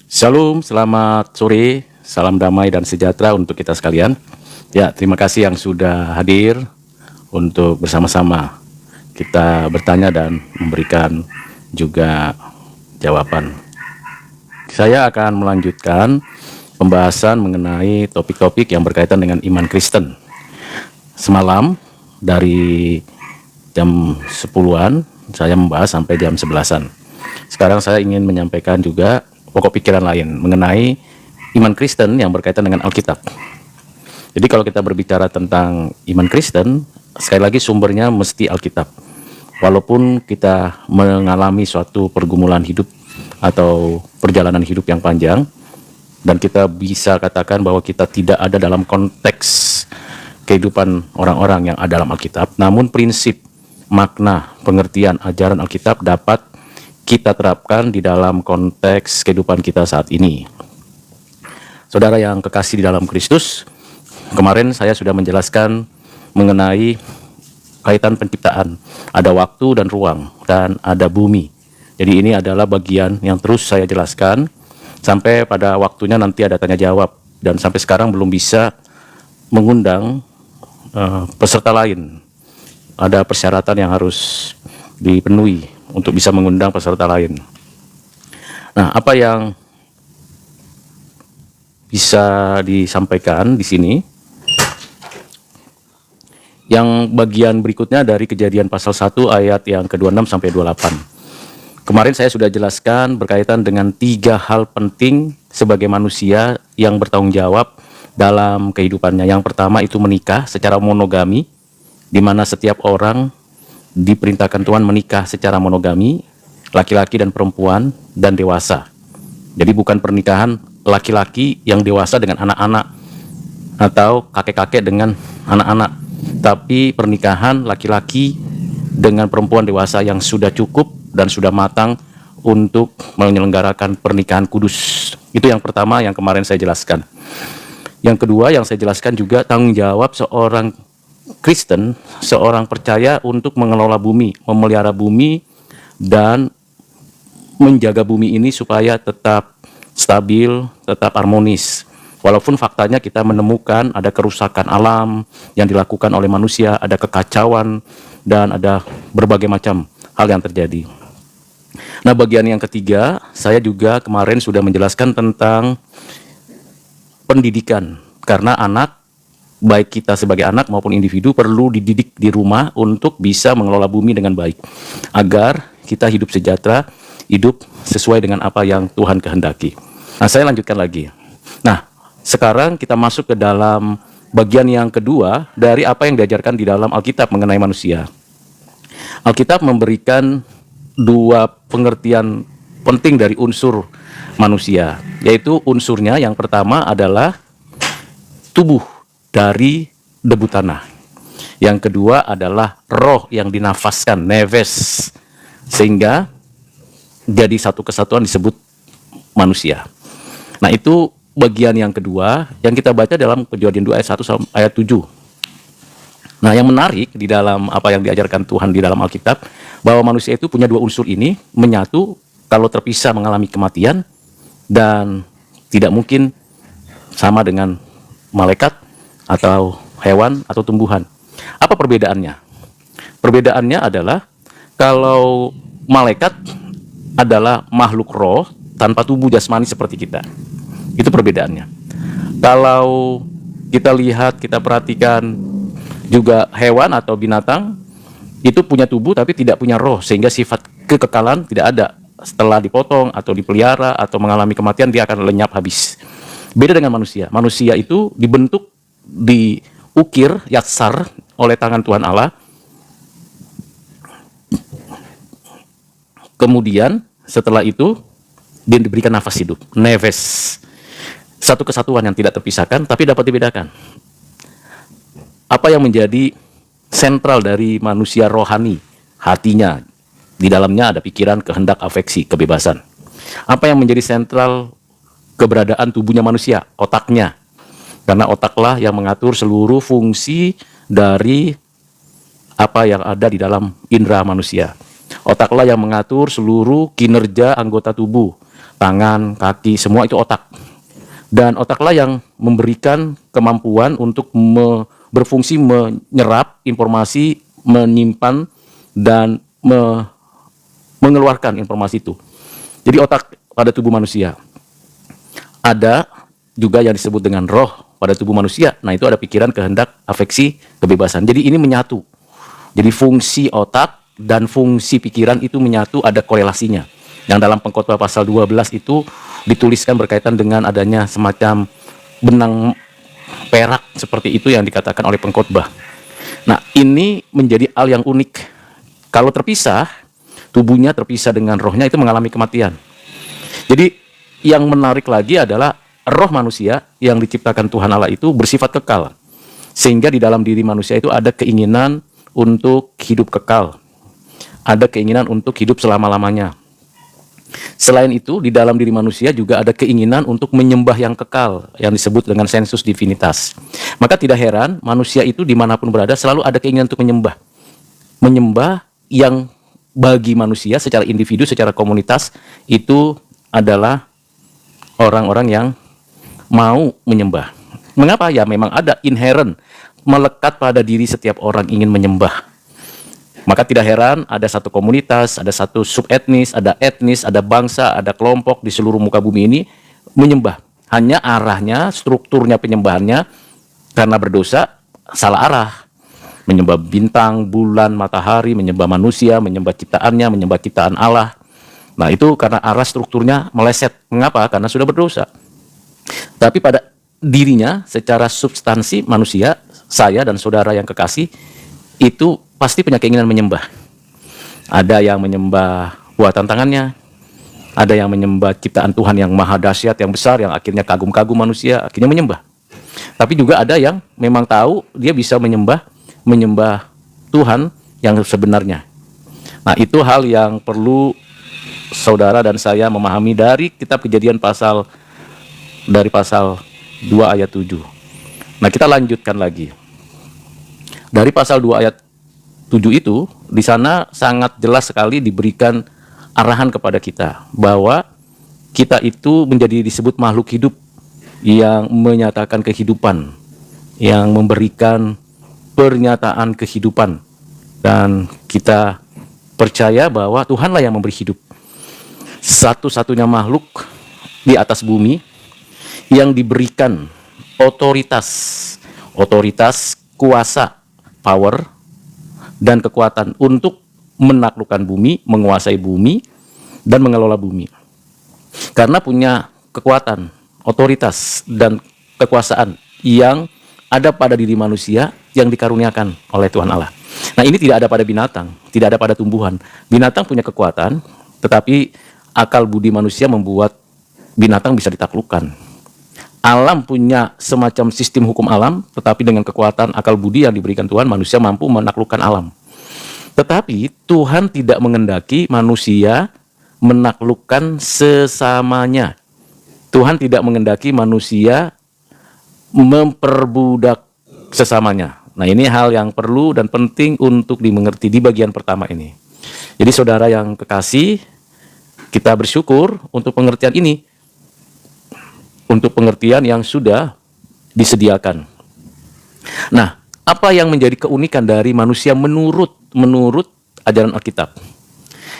Shalom, selamat sore, salam damai dan sejahtera untuk kita sekalian. Ya, terima kasih yang sudah hadir untuk bersama-sama kita bertanya dan memberikan juga jawaban. Saya akan melanjutkan pembahasan mengenai topik-topik yang berkaitan dengan iman Kristen. Semalam dari jam 10-an saya membahas sampai jam 11-an. Sekarang saya ingin menyampaikan juga pokok pikiran lain mengenai iman Kristen yang berkaitan dengan Alkitab. Jadi kalau kita berbicara tentang iman Kristen, sekali lagi sumbernya mesti Alkitab. Walaupun kita mengalami suatu pergumulan hidup atau perjalanan hidup yang panjang, dan kita bisa katakan bahwa kita tidak ada dalam konteks kehidupan orang-orang yang ada dalam Alkitab, namun prinsip, makna, pengertian, ajaran Alkitab dapat kita terapkan di dalam konteks kehidupan kita saat ini. Saudara yang kekasih di dalam Kristus, kemarin saya sudah menjelaskan mengenai kaitan penciptaan. Ada waktu dan ruang, dan ada bumi. Jadi ini adalah bagian yang terus saya jelaskan, sampai pada waktunya nanti ada tanya jawab. Dan sampai sekarang belum bisa mengundang peserta lain. Ada persyaratan yang harus dipenuhi untuk bisa mengundang peserta lain. Nah, apa yang bisa disampaikan di sini? Yang bagian berikutnya dari Kejadian pasal 1 ayat yang ke-26 sampai 28. Kemarin saya sudah jelaskan berkaitan dengan 3 hal penting sebagai manusia yang bertanggung jawab dalam kehidupannya. Yang pertama itu menikah secara monogami, di mana setiap orang diperintahkan Tuhan menikah secara monogami, laki-laki dan perempuan dan dewasa. Jadi bukan pernikahan laki-laki yang dewasa dengan anak-anak atau kakek-kakek dengan anak-anak, tapi pernikahan laki-laki dengan perempuan dewasa yang sudah cukup dan sudah matang untuk menyelenggarakan pernikahan kudus. Itu yang pertama yang kemarin saya jelaskan. Yang kedua yang saya jelaskan juga tanggung jawab seorang Kristen, seorang percaya untuk mengelola bumi, memelihara bumi, dan menjaga bumi ini supaya tetap stabil, tetap harmonis. Walaupun faktanya kita menemukan ada kerusakan alam yang dilakukan oleh manusia, ada kekacauan, dan ada berbagai macam hal yang terjadi. Nah, bagian yang ketiga, saya juga kemarin sudah menjelaskan tentang pendidikan, karena anak, baik kita sebagai anak maupun individu, perlu dididik di rumah untuk bisa mengelola bumi dengan baik, agar kita hidup sejahtera, hidup sesuai dengan apa yang Tuhan kehendaki. Nah, saya lanjutkan lagi. Nah, sekarang kita masuk ke dalam bagian yang kedua dari apa yang diajarkan di dalam Alkitab mengenai manusia. Alkitab memberikan 2 pengertian penting dari unsur manusia, yaitu unsurnya yang pertama adalah tubuh dari debu tanah. Yang kedua adalah roh yang dinafaskan, nefes, sehingga jadi satu kesatuan disebut manusia. Nah, itu bagian yang kedua yang kita baca dalam Kejadian 2 ayat 1 sampai ayat 7. Nah, yang menarik di dalam apa yang diajarkan Tuhan di dalam Alkitab, bahwa manusia itu punya 2 unsur ini, menyatu kalau terpisah mengalami kematian, dan tidak mungkin sama dengan malaikat atau hewan atau tumbuhan. Apa perbedaannya? Perbedaannya adalah kalau malaikat adalah makhluk roh tanpa tubuh jasmani seperti kita. Itu perbedaannya. Kalau kita lihat, kita perhatikan juga hewan atau binatang, itu punya tubuh tapi tidak punya roh, sehingga sifat kekekalan tidak ada. Setelah dipotong atau dipelihara atau mengalami kematian, dia akan lenyap habis. Beda dengan manusia. Manusia itu dibentuk, diukir, yatsar oleh tangan Tuhan Allah. Kemudian setelah itu dia diberikan nafas hidup, nefes. Satu kesatuan yang tidak terpisahkan tapi dapat dibedakan. Apa yang menjadi sentral dari manusia rohani? Hatinya. Di dalamnya ada pikiran, kehendak, afeksi, kebebasan. Apa yang menjadi sentral keberadaan tubuhnya manusia? Otaknya. Karena otaklah yang mengatur seluruh fungsi dari apa yang ada di dalam indera manusia. Otaklah yang mengatur seluruh kinerja anggota tubuh, tangan, kaki, semua itu otak. Dan otaklah yang memberikan kemampuan untuk berfungsi menyerap informasi, menyimpan, dan mengeluarkan informasi itu. Jadi otak pada tubuh manusia. Ada juga yang disebut dengan roh pada tubuh manusia. Nah, itu ada pikiran, kehendak, afeksi, kebebasan. Jadi ini menyatu. Jadi fungsi otak dan fungsi pikiran itu menyatu, ada korelasinya. Yang dalam Pengkhotbah pasal 12 itu dituliskan berkaitan dengan adanya semacam benang perak seperti itu yang dikatakan oleh pengkhotbah. Nah, ini menjadi hal yang unik. Kalau terpisah, tubuhnya terpisah dengan rohnya, itu mengalami kematian. Jadi yang menarik lagi adalah roh manusia yang diciptakan Tuhan Allah itu bersifat kekal. Sehingga di dalam diri manusia itu ada keinginan untuk hidup kekal. Ada keinginan untuk hidup selama-lamanya. Selain itu, di dalam diri manusia juga ada keinginan untuk menyembah yang kekal, yang disebut dengan sensus divinitas. Maka tidak heran, manusia itu dimanapun berada selalu ada keinginan untuk menyembah. Menyembah yang bagi manusia secara individu, secara komunitas, itu adalah orang-orang yang mau menyembah. Mengapa? Ya memang ada inherent, melekat pada diri setiap orang ingin menyembah. Maka tidak heran ada satu komunitas, ada satu subetnis, ada bangsa, ada kelompok di seluruh muka bumi ini menyembah. Hanya arahnya, strukturnya penyembahannya karena berdosa salah arah. Menyembah bintang, bulan, matahari, menyembah manusia, menyembah ciptaannya, menyembah ciptaan Allah. Nah, itu karena arah strukturnya meleset. Mengapa? Karena sudah berdosa. Tapi pada dirinya secara substansi manusia, saya dan saudara yang kekasih, itu pasti punya keinginan menyembah. Ada yang menyembah buatan tangannya, ada yang menyembah ciptaan Tuhan yang maha dahsyat, yang besar, yang akhirnya kagum-kagum manusia, akhirnya menyembah. Tapi juga ada yang memang tahu dia bisa menyembah Tuhan yang sebenarnya. Nah, itu hal yang perlu saudara dan saya memahami dari kitab Kejadian dari pasal 2 ayat 7. Nah, kita lanjutkan lagi. Dari pasal 2 ayat 7 itu, di sana sangat jelas sekali diberikan arahan kepada kita bahwa kita itu menjadi disebut makhluk hidup yang menyatakan kehidupan, yang memberikan pernyataan kehidupan, dan kita percaya bahwa Tuhanlah yang memberi hidup. Satu-satunya makhluk di atas bumi yang diberikan otoritas, kuasa, power, dan kekuatan untuk menaklukkan bumi, menguasai bumi, dan mengelola bumi. Karena punya kekuatan, otoritas, dan kekuasaan yang ada pada diri manusia yang dikaruniakan oleh Tuhan Allah. Nah, ini tidak ada pada binatang, tidak ada pada tumbuhan. Binatang punya kekuatan, tetapi akal budi manusia membuat binatang bisa ditaklukkan. Alam punya semacam sistem hukum alam, tetapi dengan kekuatan akal budi yang diberikan Tuhan, manusia mampu menaklukkan alam. Tetapi Tuhan tidak mengendaki manusia menaklukkan sesamanya. Tuhan tidak mengendaki manusia memperbudak sesamanya. Nah, ini hal yang perlu dan penting untuk dimengerti di bagian pertama ini. Jadi saudara yang kekasih, kita bersyukur untuk pengertian ini, untuk pengertian yang sudah disediakan. Nah, apa yang menjadi keunikan dari manusia menurut ajaran Alkitab?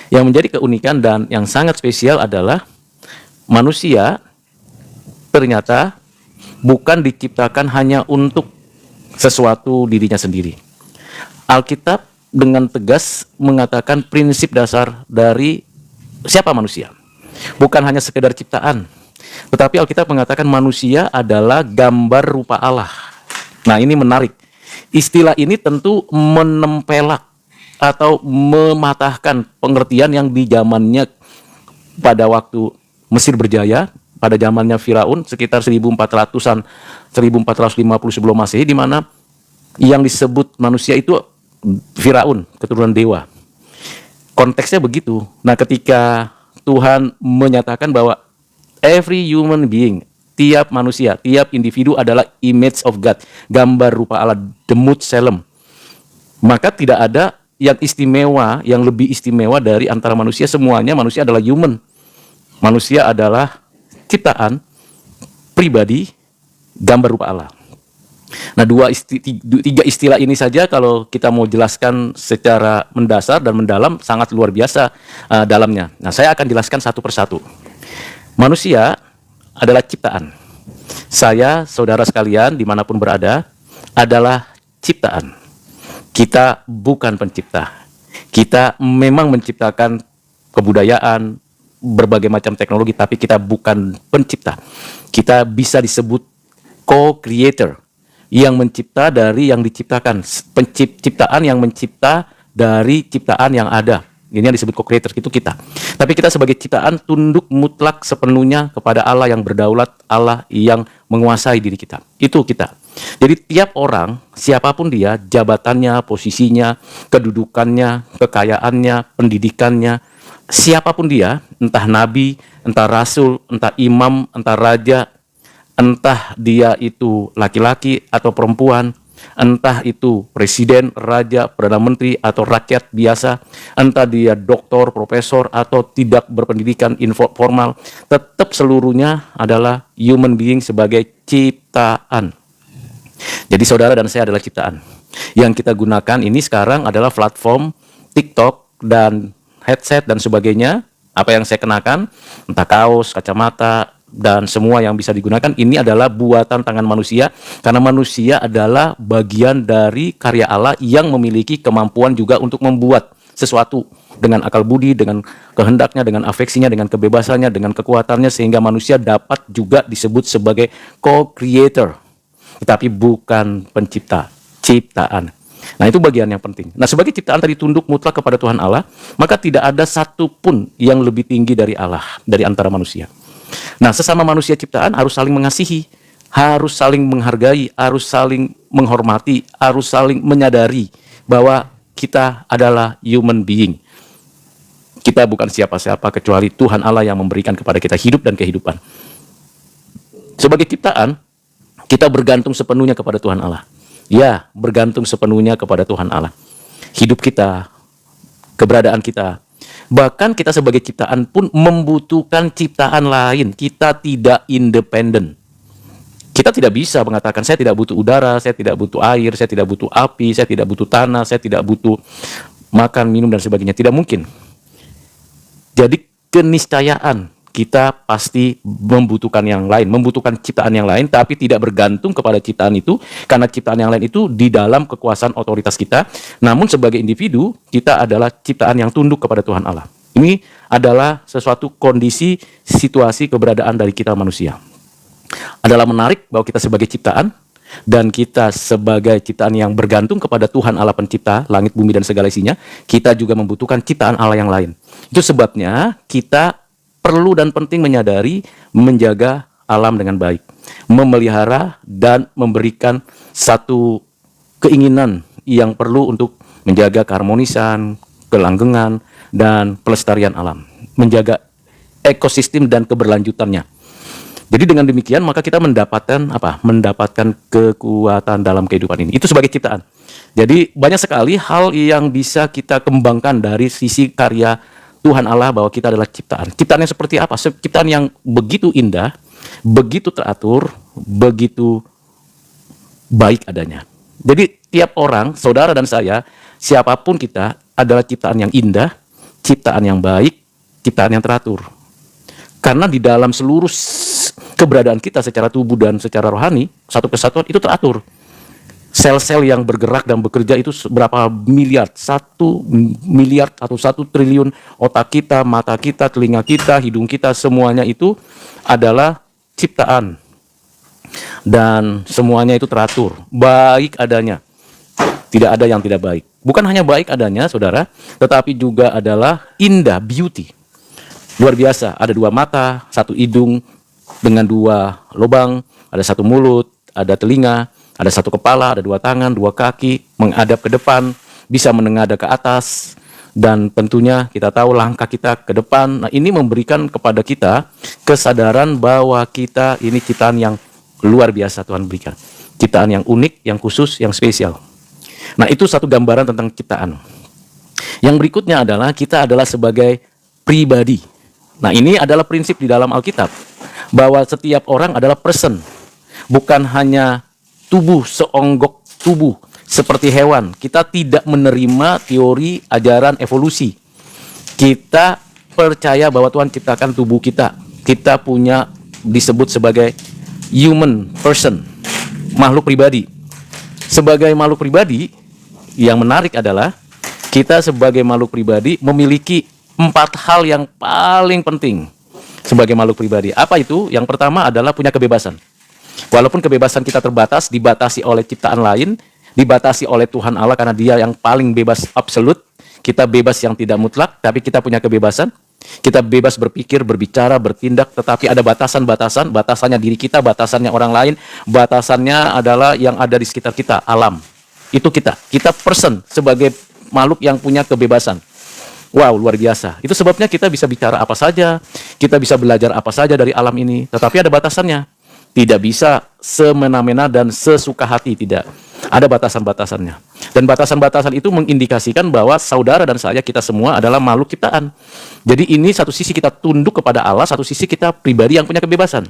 Yang menjadi keunikan dan yang sangat spesial adalah manusia ternyata bukan diciptakan hanya untuk sesuatu dirinya sendiri. Alkitab dengan tegas mengatakan prinsip dasar dari siapa manusia. Bukan hanya sekedar ciptaan, tetapi Alkitab mengatakan manusia adalah gambar rupa Allah. Nah, ini menarik. Istilah ini tentu menempelak atau mematahkan pengertian yang di zamannya pada waktu Mesir berjaya, pada zamannya Firaun sekitar 1400-an, 1450 sebelum Masehi, di mana yang disebut manusia itu Firaun, keturunan dewa. Konteksnya begitu. Nah, ketika Tuhan menyatakan bahwa every human being, tiap manusia, tiap individu adalah image of God, gambar rupa Allah, demut selem. Maka tidak ada yang istimewa, yang lebih istimewa dari antara manusia. Semuanya manusia adalah human. Manusia adalah ciptaan pribadi gambar rupa Allah. Nah, tiga istilah ini saja kalau kita mau jelaskan secara mendasar dan mendalam sangat luar biasa dalamnya. Nah, saya akan jelaskan satu persatu. Manusia adalah ciptaan. Saya, saudara sekalian, dimanapun berada, adalah ciptaan. Kita bukan pencipta. Kita memang menciptakan kebudayaan, berbagai macam teknologi, tapi kita bukan pencipta. Kita bisa disebut co-creator, yang mencipta dari yang diciptakan, ciptaan yang mencipta dari ciptaan yang ada. Ini yang disebut co-creator, itu kita. Tapi kita sebagai ciptaan tunduk mutlak sepenuhnya kepada Allah yang berdaulat, Allah yang menguasai diri kita. Itu kita. Jadi tiap orang, siapapun dia, jabatannya, posisinya, kedudukannya, kekayaannya, pendidikannya, siapapun dia, entah nabi, entah rasul, entah imam, entah raja, entah dia itu laki-laki atau perempuan, entah itu presiden, raja, perdana menteri, atau rakyat biasa, entah dia doktor, profesor, atau tidak berpendidikan informal, tetap seluruhnya adalah human being sebagai ciptaan. Jadi saudara dan saya adalah ciptaan. Yang kita gunakan ini sekarang adalah platform TikTok dan headset dan sebagainya. Apa yang saya kenakan, entah kaos, kacamata, dan semua yang bisa digunakan, ini adalah buatan tangan manusia. Karena manusia adalah bagian dari karya Allah yang memiliki kemampuan juga untuk membuat sesuatu dengan akal budi, dengan kehendaknya, dengan afeksinya, dengan kebebasannya, dengan kekuatannya, sehingga manusia dapat juga disebut sebagai co-creator. Tetapi bukan pencipta, ciptaan. Nah, itu bagian yang penting. Nah, sebagai ciptaan tadi tunduk mutlak kepada Tuhan Allah, maka tidak ada satupun yang lebih tinggi dari Allah, dari antara manusia. Nah, sesama manusia ciptaan harus saling mengasihi, harus saling menghargai, harus saling menghormati, harus saling menyadari bahwa kita adalah human being. Kita bukan siapa-siapa kecuali Tuhan Allah yang memberikan kepada kita hidup dan kehidupan. Sebagai ciptaan, kita bergantung sepenuhnya kepada Tuhan Allah. Ya, bergantung sepenuhnya kepada Tuhan Allah. Hidup kita, keberadaan kita, bahkan kita sebagai ciptaan pun membutuhkan ciptaan lain. Kita tidak independen. Kita tidak bisa mengatakan, saya tidak butuh udara, saya tidak butuh air, saya tidak butuh api, saya tidak butuh tanah, saya tidak butuh makan, minum, dan sebagainya. Tidak mungkin. Jadi keniscayaan, kita pasti membutuhkan yang lain, membutuhkan ciptaan yang lain, tapi tidak bergantung kepada ciptaan itu, karena ciptaan yang lain itu di dalam kekuasaan otoritas kita. Namun sebagai individu, kita adalah ciptaan yang tunduk kepada Tuhan Allah. Ini adalah sesuatu kondisi, situasi, keberadaan dari kita manusia. Adalah menarik bahwa kita sebagai ciptaan, dan kita sebagai ciptaan yang bergantung kepada Tuhan Allah pencipta, langit, bumi, dan segala isinya, kita juga membutuhkan ciptaan Allah yang lain. Itu sebabnya kita perlu dan penting menyadari, menjaga alam dengan baik, memelihara dan memberikan satu keinginan yang perlu untuk menjaga keharmonisan, kelanggengan, dan pelestarian alam, menjaga ekosistem dan keberlanjutannya. Jadi dengan demikian maka kita mendapatkan apa? Mendapatkan kekuatan dalam kehidupan ini. Itu sebagai ciptaan. Jadi banyak sekali hal yang bisa kita kembangkan dari sisi karya Tuhan Allah, bahwa kita adalah ciptaan. Ciptaan yang seperti apa? Ciptaan yang begitu indah, begitu teratur, begitu baik adanya. Jadi tiap orang, saudara dan saya, siapapun kita, adalah ciptaan yang indah, ciptaan yang baik, ciptaan yang teratur. Karena di dalam seluruh keberadaan kita secara tubuh dan secara rohani, satu kesatuan itu teratur. Sel-sel yang bergerak dan bekerja itu berapa miliar, 1 miliar atau 1 triliun, otak kita, mata kita, telinga kita, hidung kita, semuanya itu adalah ciptaan. Dan semuanya itu teratur, baik adanya. Tidak ada yang tidak baik. Bukan hanya baik adanya, saudara, tetapi juga adalah indah, beauty. Luar biasa, ada 2 mata, 1 hidung dengan 2 lubang, ada 1 mulut, ada telinga, ada 1 kepala, ada 2 tangan, 2 kaki, menghadap ke depan, bisa menengadah ke atas, dan tentunya kita tahu langkah kita ke depan. Nah, ini memberikan kepada kita kesadaran bahwa kita ini ciptaan yang luar biasa Tuhan berikan. Ciptaan yang unik, yang khusus, yang spesial. Nah, itu satu gambaran tentang ciptaan. Yang berikutnya adalah kita adalah sebagai pribadi. Nah, ini adalah prinsip di dalam Alkitab, bahwa setiap orang adalah person, bukan hanya tubuh, seonggok tubuh seperti hewan. Kita tidak menerima teori ajaran evolusi. Kita percaya bahwa Tuhan ciptakan tubuh kita. Kita punya disebut sebagai human person, makhluk pribadi. Sebagai makhluk pribadi, yang menarik adalah kita sebagai makhluk pribadi memiliki 4 hal yang paling penting sebagai makhluk pribadi. Apa itu? Yang pertama adalah punya kebebasan. Walaupun kebebasan kita terbatas, dibatasi oleh ciptaan lain, dibatasi oleh Tuhan Allah karena Dia yang paling bebas absolut. Kita bebas yang tidak mutlak, tapi kita punya kebebasan. Kita bebas berpikir, berbicara, bertindak, tetapi ada batasan-batasan. Batasannya diri kita, batasannya orang lain, batasannya adalah yang ada di sekitar kita, alam. Itu kita. Kita person sebagai makhluk yang punya kebebasan. Wow, luar biasa. Itu sebabnya kita bisa bicara apa saja, kita bisa belajar apa saja dari alam ini, tetapi ada batasannya. Tidak bisa semena-mena dan sesuka hati, tidak. Ada batasan-batasannya. Dan batasan-batasan itu mengindikasikan bahwa saudara dan saya, kita semua adalah makhluk ciptaan. Jadi ini satu sisi kita tunduk kepada Allah, satu sisi kita pribadi yang punya kebebasan.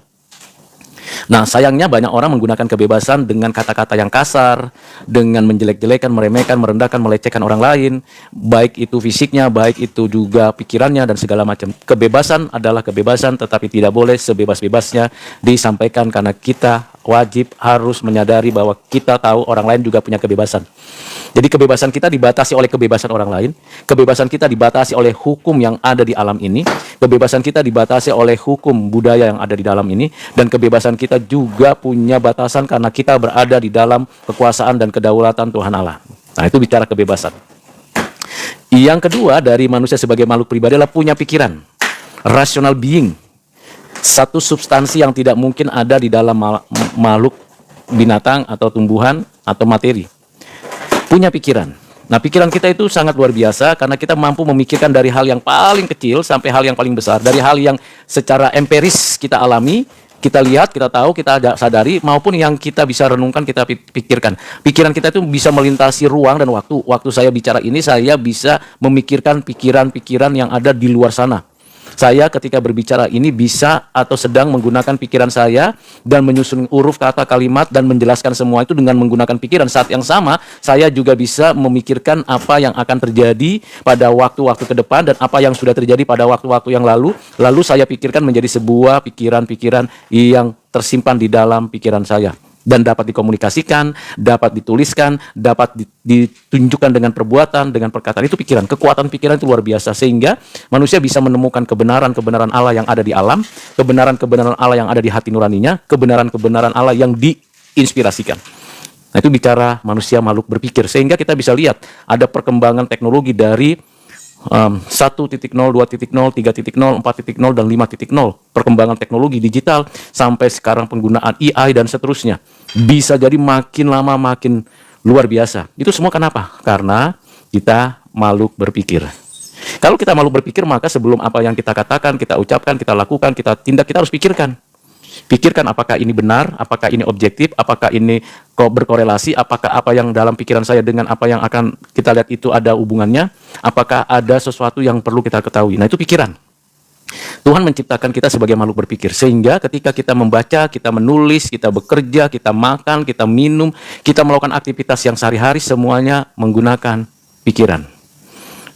Nah, sayangnya banyak orang menggunakan kebebasan dengan kata-kata yang kasar, dengan menjelek-jelekan, meremehkan, merendahkan, melecehkan orang lain, baik itu fisiknya, baik itu juga pikirannya, dan segala macam. Kebebasan adalah kebebasan, tetapi tidak boleh sebebas-bebasnya disampaikan, karena kita wajib harus menyadari bahwa kita tahu orang lain juga punya kebebasan. Jadi kebebasan kita dibatasi oleh kebebasan orang lain, kebebasan kita dibatasi oleh hukum yang ada di alam ini, kebebasan kita dibatasi oleh hukum budaya yang ada di dalam ini, dan kebebasan kita juga punya batasan karena kita berada di dalam kekuasaan dan kedaulatan Tuhan Allah. Nah, itu bicara kebebasan. Yang kedua dari manusia sebagai makhluk pribadi adalah punya pikiran, rational being. Satu substansi yang tidak mungkin ada di dalam makhluk binatang atau tumbuhan atau materi. Punya pikiran. Nah, pikiran kita itu sangat luar biasa karena kita mampu memikirkan dari hal yang paling kecil sampai hal yang paling besar. Dari hal yang secara empiris kita alami, kita lihat, kita tahu, kita sadari, maupun yang kita bisa renungkan, kita pikirkan. Pikiran kita itu bisa melintasi ruang dan waktu. Waktu saya bicara ini, saya bisa memikirkan pikiran-pikiran yang ada di luar sana. Saya ketika berbicara ini bisa atau sedang menggunakan pikiran saya dan menyusun huruf, kata, kalimat, dan menjelaskan semua itu dengan menggunakan pikiran. Saat yang sama, saya juga bisa memikirkan apa yang akan terjadi pada waktu-waktu ke depan dan apa yang sudah terjadi pada waktu-waktu yang lalu. Lalu saya pikirkan menjadi sebuah pikiran-pikiran yang tersimpan di dalam pikiran saya. Dan dapat dikomunikasikan, dapat dituliskan, dapat ditunjukkan dengan perbuatan, dengan perkataan. Itu pikiran, kekuatan pikiran itu luar biasa. Sehingga manusia bisa menemukan kebenaran-kebenaran Allah yang ada di alam, kebenaran-kebenaran Allah yang ada di hati nuraninya, kebenaran-kebenaran Allah yang diinspirasikan. Nah, itu bicara manusia makhluk berpikir. Sehingga kita bisa lihat ada perkembangan teknologi dari 1.0, 2.0, 3.0, 4.0, dan 5.0. Perkembangan teknologi digital sampai sekarang penggunaan AI dan seterusnya. Bisa jadi makin lama makin luar biasa. Itu semua kenapa? Karena kita makhluk berpikir. Kalau kita makhluk berpikir, maka sebelum apa yang kita katakan, kita ucapkan, kita lakukan, kita tindak, kita harus pikirkan. Pikirkan apakah ini benar, apakah ini objektif, apakah ini berkorelasi, apakah apa yang dalam pikiran saya dengan apa yang akan kita lihat itu ada hubungannya, apakah ada sesuatu yang perlu kita ketahui. Nah, itu pikiran. Tuhan menciptakan kita sebagai makhluk berpikir, sehingga ketika kita membaca, kita menulis, kita bekerja, kita makan, kita minum, kita melakukan aktivitas yang sehari-hari, semuanya menggunakan pikiran.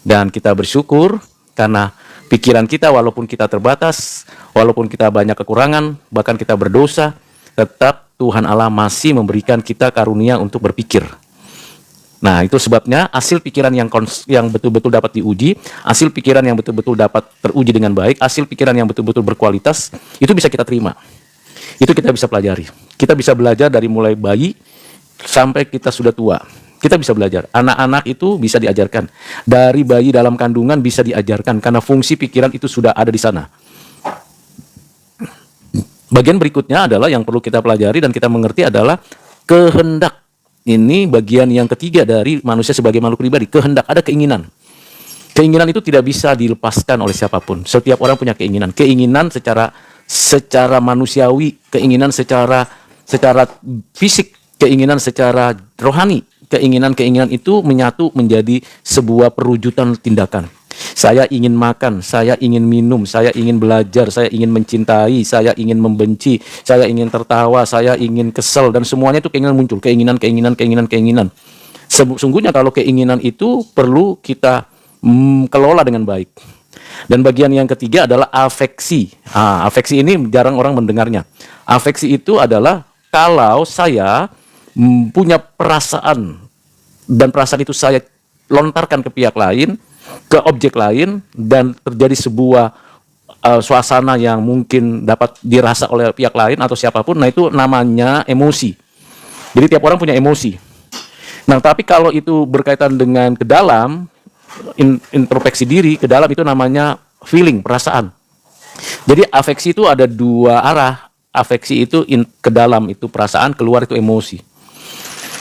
Dan kita bersyukur karena pikiran kita, walaupun kita terbatas, walaupun kita banyak kekurangan, bahkan kita berdosa, tetap Tuhan Allah masih memberikan kita karunia untuk berpikir. Nah, itu sebabnya hasil pikiran yang betul-betul dapat diuji, hasil pikiran yang betul-betul dapat teruji dengan baik, hasil pikiran yang betul-betul berkualitas, itu bisa kita terima. Itu kita bisa pelajari. Kita bisa belajar dari mulai bayi sampai kita sudah tua. Kita bisa belajar. Anak-anak itu bisa diajarkan. Dari bayi dalam kandungan bisa diajarkan karena fungsi pikiran itu sudah ada di sana. Bagian berikutnya adalah yang perlu kita pelajari dan kita mengerti adalah kehendak. Ini bagian yang ketiga dari manusia sebagai makhluk pribadi. Kehendak, ada keinginan. Keinginan itu tidak bisa dilepaskan oleh siapapun. Setiap orang punya keinginan. Keinginan secara manusiawi, keinginan secara fisik, keinginan secara rohani. Keinginan-keinginan itu menyatu menjadi sebuah perwujudan tindakan. Saya ingin makan, saya ingin minum, saya ingin belajar, saya ingin mencintai, saya ingin membenci, saya ingin tertawa, saya ingin kesel, dan semuanya itu keinginan muncul, keinginan. Sungguhnya kalau keinginan itu perlu kita kelola dengan baik. Dan bagian yang ketiga adalah afeksi. Afeksi ini jarang orang mendengarnya. Afeksi itu adalah kalau saya punya perasaan, dan perasaan itu saya lontarkan ke pihak lain, ke objek lain, dan terjadi sebuah suasana yang mungkin dapat dirasa oleh pihak lain atau siapapun, nah itu namanya emosi. Jadi tiap orang punya emosi. Nah, tapi kalau itu berkaitan dengan ke dalam, introspeksi diri, ke dalam itu namanya feeling, perasaan. Jadi afeksi itu ada dua arah. Afeksi itu ke dalam itu perasaan, keluar itu emosi.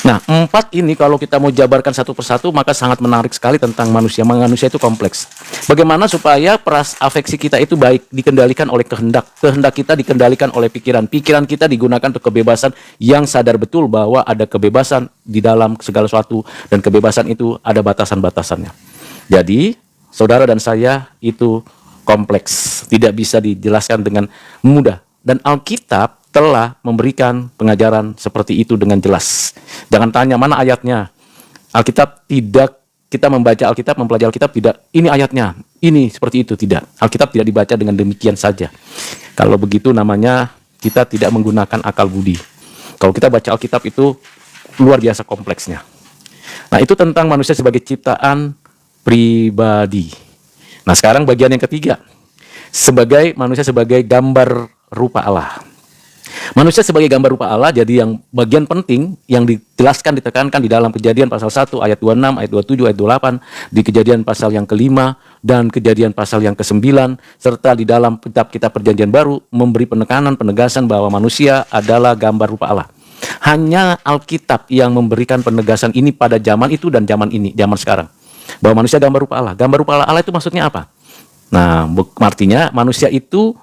Nah, 4 ini kalau kita mau jabarkan satu persatu, maka sangat menarik sekali tentang manusia. Manusia itu kompleks. Bagaimana supaya afeksi kita itu baik, dikendalikan oleh kehendak. Kehendak kita dikendalikan oleh pikiran. Pikiran kita digunakan untuk kebebasan, yang sadar betul bahwa ada kebebasan di dalam segala sesuatu, dan kebebasan itu ada batasan-batasannya. Jadi, saudara dan saya itu kompleks, tidak bisa dijelaskan dengan mudah. Dan Alkitab telah memberikan pengajaran seperti itu dengan jelas. Jangan tanya mana ayatnya. Alkitab tidak, kita membaca Alkitab, mempelajari Alkitab tidak, ini ayatnya, ini seperti itu, tidak. Alkitab tidak dibaca dengan demikian saja. Kalau begitu namanya kita tidak menggunakan akal budi. Kalau kita baca Alkitab itu luar biasa kompleksnya. Nah, itu tentang manusia sebagai ciptaan pribadi. Nah, sekarang bagian yang ketiga. Sebagai manusia sebagai gambar rupa Allah. Manusia sebagai gambar rupa Allah, jadi yang bagian penting yang dijelaskan, ditekankan di dalam Kejadian pasal 1 ayat 26, ayat 27, ayat 28, di Kejadian pasal yang ke-5 dan Kejadian pasal yang ke-9, serta di dalam kitab Perjanjian Baru memberi penekanan, penegasan bahwa manusia adalah gambar rupa Allah. Hanya Alkitab yang memberikan penegasan ini pada zaman itu dan zaman ini, zaman sekarang. Bahwa manusia gambar rupa Allah. Gambar rupa Allah itu maksudnya apa? Nah, artinya manusia itu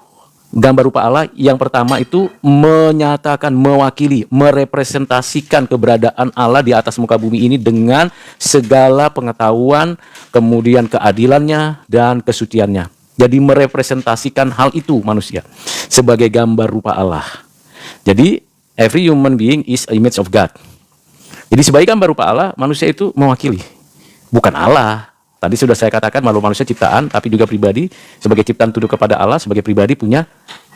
gambar rupa Allah yang pertama itu menyatakan, mewakili, merepresentasikan keberadaan Allah di atas muka bumi ini dengan segala pengetahuan, kemudian keadilannya dan kesuciannya. Jadi merepresentasikan hal itu manusia sebagai gambar rupa Allah. Jadi every human being is an image of God. Jadi sebagai gambar rupa Allah, manusia itu mewakili, bukan Allah. Tadi sudah saya katakan bahwa manusia ciptaan, tapi juga pribadi. Sebagai ciptaan tunduk kepada Allah, sebagai pribadi punya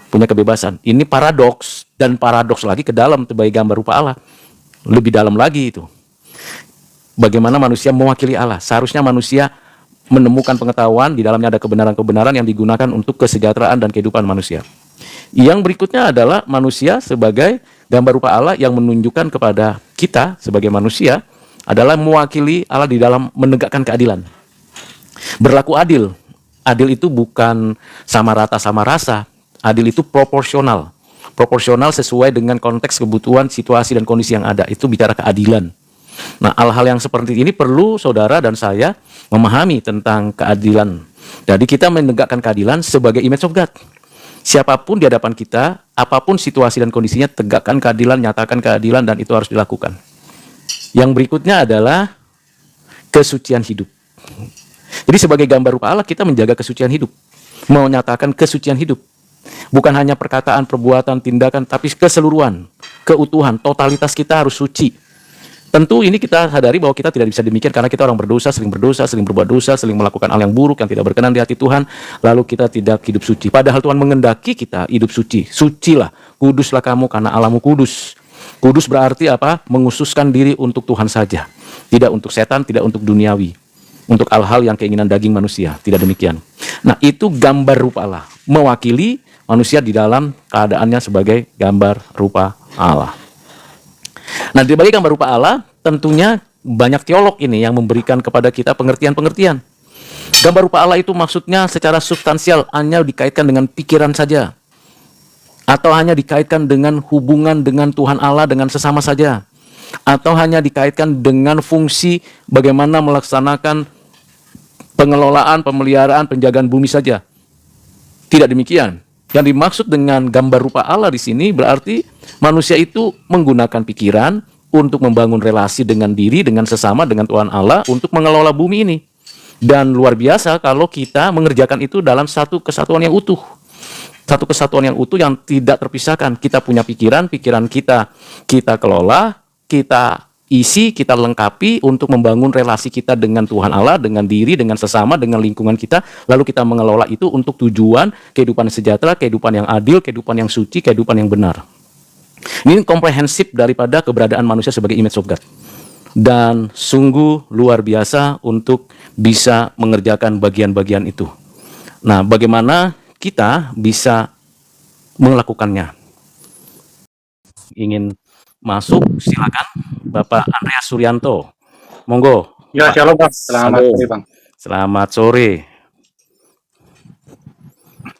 kebebasan. Ini paradoks, dan paradoks lagi ke dalam sebagai gambar rupa Allah. Lebih dalam lagi itu. Bagaimana manusia mewakili Allah. Seharusnya manusia menemukan pengetahuan, di dalamnya ada kebenaran-kebenaran yang digunakan untuk kesejahteraan dan kehidupan manusia. Yang berikutnya adalah manusia sebagai gambar rupa Allah yang menunjukkan kepada kita sebagai manusia adalah mewakili Allah di dalam menegakkan keadilan. Berlaku adil. Adil itu bukan sama rata sama rasa. Adil itu proporsional. Proporsional sesuai dengan konteks, kebutuhan, situasi, dan kondisi yang ada. Itu bicara keadilan. Nah, hal-hal yang seperti ini perlu saudara dan saya memahami tentang keadilan. Jadi kita menegakkan keadilan sebagai image of God. Siapapun di hadapan kita, apapun situasi dan kondisinya, tegakkan keadilan, nyatakan keadilan, dan itu harus dilakukan. Yang berikutnya adalah kesucian hidup. Jadi sebagai gambar rupa Allah, kita menjaga kesucian hidup, menyatakan kesucian hidup. Bukan hanya perkataan, perbuatan, tindakan, tapi keseluruhan, keutuhan, totalitas kita harus suci. Tentu ini kita sadari bahwa kita tidak bisa demikian karena kita orang berdosa, sering berbuat dosa, sering melakukan hal yang buruk yang tidak berkenan di hati Tuhan, lalu kita tidak hidup suci. Padahal Tuhan mengendaki kita hidup suci. Sucilah, kuduslah kamu karena Allahmu kudus. Kudus berarti apa? Menghususkan diri untuk Tuhan saja. Tidak untuk setan, tidak untuk duniawi. Untuk hal-hal yang keinginan daging manusia. Tidak demikian. Nah, itu gambar rupa Allah. Mewakili manusia di dalam keadaannya sebagai gambar rupa Allah. Nah, sebagai gambar rupa Allah, tentunya banyak teolog ini yang memberikan kepada kita pengertian-pengertian. Gambar rupa Allah itu maksudnya secara substansial hanya dikaitkan dengan pikiran saja. Atau hanya dikaitkan dengan hubungan dengan Tuhan Allah dengan sesama saja. Atau hanya dikaitkan dengan fungsi bagaimana melaksanakan pengelolaan, pemeliharaan, penjagaan bumi saja. Tidak demikian. Yang dimaksud dengan gambar rupa Allah di sini berarti manusia itu menggunakan pikiran untuk membangun relasi dengan diri, dengan sesama, dengan Tuhan Allah untuk mengelola bumi ini. Dan luar biasa kalau kita mengerjakan itu dalam satu kesatuan yang utuh. Satu kesatuan yang utuh yang tidak terpisahkan. Kita punya pikiran, pikiran kita kelola, kita isi, kita lengkapi untuk membangun relasi kita dengan Tuhan Allah, dengan diri, dengan sesama, dengan lingkungan kita. Lalu kita mengelola itu untuk tujuan kehidupan sejahtera, kehidupan yang adil, kehidupan yang suci, kehidupan yang benar. Ini komprehensif daripada keberadaan manusia sebagai image of God. Dan sungguh luar biasa untuk bisa mengerjakan bagian-bagian itu. Nah, bagaimana kita bisa melakukannya? Ingin masuk, silakan Bapak Andreas Suryanto. Monggo. Ya, shalom Bang. Selamat sore Bang. Selamat sore.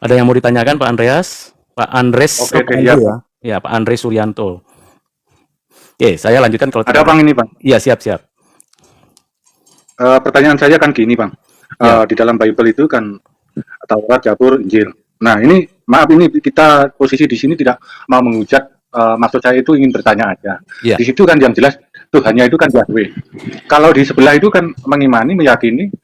Ada yang mau ditanyakan Pak Andreas? Pak Andres. Oke, ya. Ya, Pak Andres Suryanto. Oke, saya lanjutkan kalau ada Bang ini Bang. Iya, siap. Pertanyaan saya kan gini Bang. Di dalam Bible itu kan Taurat, Zabur, Injil. Nah ini, maaf ini kita posisi di sini tidak mau menghujat. Maksud saya itu ingin bertanya aja. Ya. Di situ kan yang jelas Tuhannya itu kan Yahweh. Kalau di sebelah itu kan mengimani, meyakini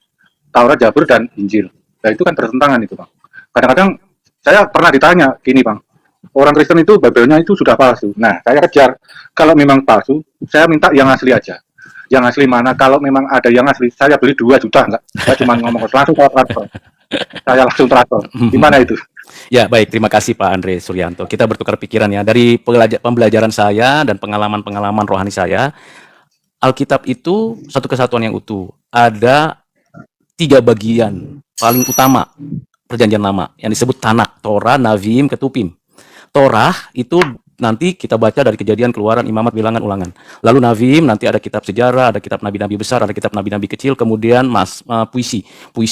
Taurat, Zabur, dan Injil. Nah itu kan bertentangan itu Bang. Kadang-kadang saya pernah ditanya gini Bang. Orang Kristen itu Bible-nya itu sudah palsu. Nah, saya kejar. Kalau memang palsu, saya minta yang asli aja. Yang asli mana? Kalau memang ada yang asli, saya beli 2 juta enggak. Saya cuma ngomong langsung transfer. Saya langsung transfer. Gimana itu? Ya, baik. Terima kasih Pak Andre Suryanto. Kita bertukar pikiran ya. Dari pembelajaran saya dan pengalaman-pengalaman rohani saya, Alkitab itu satu kesatuan yang utuh. Ada 3 bagian paling utama Perjanjian Lama yang disebut Tanakh, Torah, Navim, Ketupim. Torah itu nanti kita baca dari Kejadian, Keluaran, Imamat, Bilangan, Ulangan. Lalu Navim nanti ada kitab sejarah, ada kitab nabi-nabi besar, ada kitab nabi-nabi kecil, kemudian puisi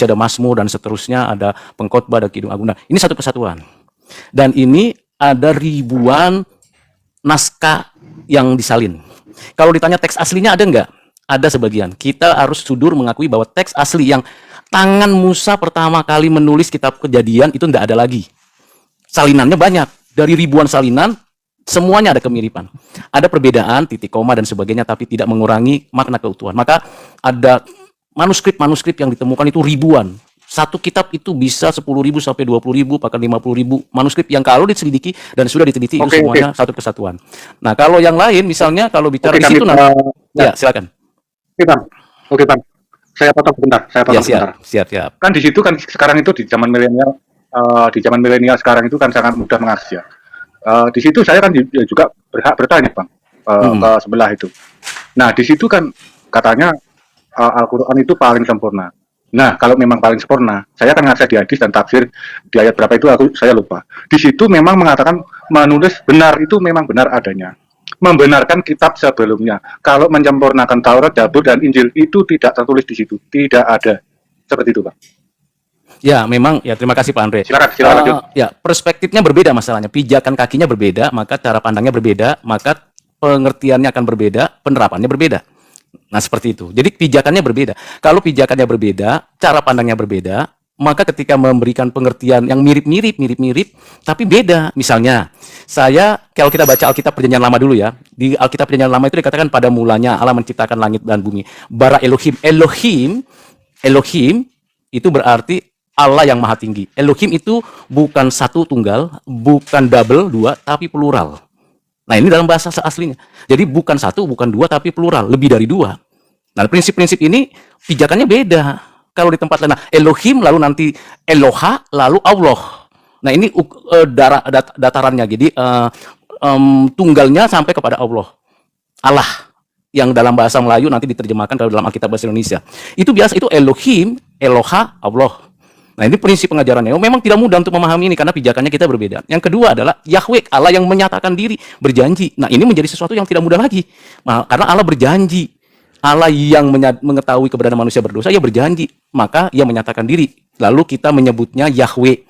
ada Mazmur dan seterusnya, ada Pengkhotbah, ada Kidung Agung. Nah, ini satu kesatuan. Dan ini ada ribuan naskah yang disalin. Kalau ditanya teks aslinya ada nggak? Ada sebagian. Kita harus jujur mengakui bahwa teks asli yang tangan Musa pertama kali menulis kitab Kejadian itu nggak ada lagi. Salinannya banyak. Dari ribuan salinan, semuanya ada kemiripan. Ada perbedaan, titik koma dan sebagainya, tapi tidak mengurangi makna keutuhan. Maka ada manuskrip-manuskrip yang ditemukan itu ribuan. Satu kitab itu bisa 10.000 sampai 20.000, bahkan 50.000 manuskrip yang kalau diselidiki dan sudah diteliti itu semuanya satu kesatuan. Nah, kalau yang lain, misalnya kalau bicara di situ, ya silakan. Oke Bang. Saya potong sebentar. Siap. Kan di situ kan sekarang itu di zaman milenial sekarang itu kan sangat mudah mengakses ya. Di situ saya kan juga berhak bertanya Bang ke sebelah itu. Nah di situ kan katanya Al-Quran itu paling sempurna. Nah kalau memang paling sempurna, saya kan ngakses di hadis dan tafsir di ayat berapa itu saya lupa. Di situ memang mengatakan menulis benar itu memang benar adanya. Membenarkan kitab sebelumnya. Kalau menyempurnakan Taurat, Zabur, dan Injil itu tidak tertulis di situ, tidak ada. Seperti itu Bang. Ya, memang ya, terima kasih Pak Andre. Silakan lanjut. Ya, perspektifnya berbeda masalahnya. Pijakan kakinya berbeda, maka cara pandangnya berbeda, maka pengertiannya akan berbeda, penerapannya berbeda. Nah, seperti itu. Jadi pijakannya berbeda. Kalau pijakannya berbeda, cara pandangnya berbeda, maka ketika memberikan pengertian yang mirip-mirip, tapi beda. Misalnya, kalau kita baca Alkitab Perjanjian Lama dulu ya, di Alkitab Perjanjian Lama itu dikatakan pada mulanya Allah menciptakan langit dan bumi. Bara Elohim. Elohim itu berarti Allah yang maha tinggi. Elohim itu bukan satu tunggal, bukan double, 2, tapi plural. Nah ini dalam bahasa aslinya. Jadi bukan 1, bukan 2, tapi plural, lebih dari 2. Nah prinsip-prinsip ini pijakannya beda. Kalau di tempat lain, Elohim, lalu nanti Eloha, lalu Allah. Nah ini datarannya, jadi tunggalnya sampai kepada Allah. Allah yang dalam bahasa Melayu nanti diterjemahkan kalau dalam Alkitab bahasa Indonesia. Itu biasa, itu Elohim, Eloha, Allah. Nah ini prinsip pengajarannya. Memang tidak mudah untuk memahami ini karena pijakannya kita berbeda. Yang kedua adalah Yahweh, Allah yang menyatakan diri, berjanji. Nah ini menjadi sesuatu yang tidak mudah lagi. Nah, karena Allah berjanji. Allah yang mengetahui keberadaan manusia berdosa, ia berjanji. Maka ia menyatakan diri. Lalu kita menyebutnya Yahweh.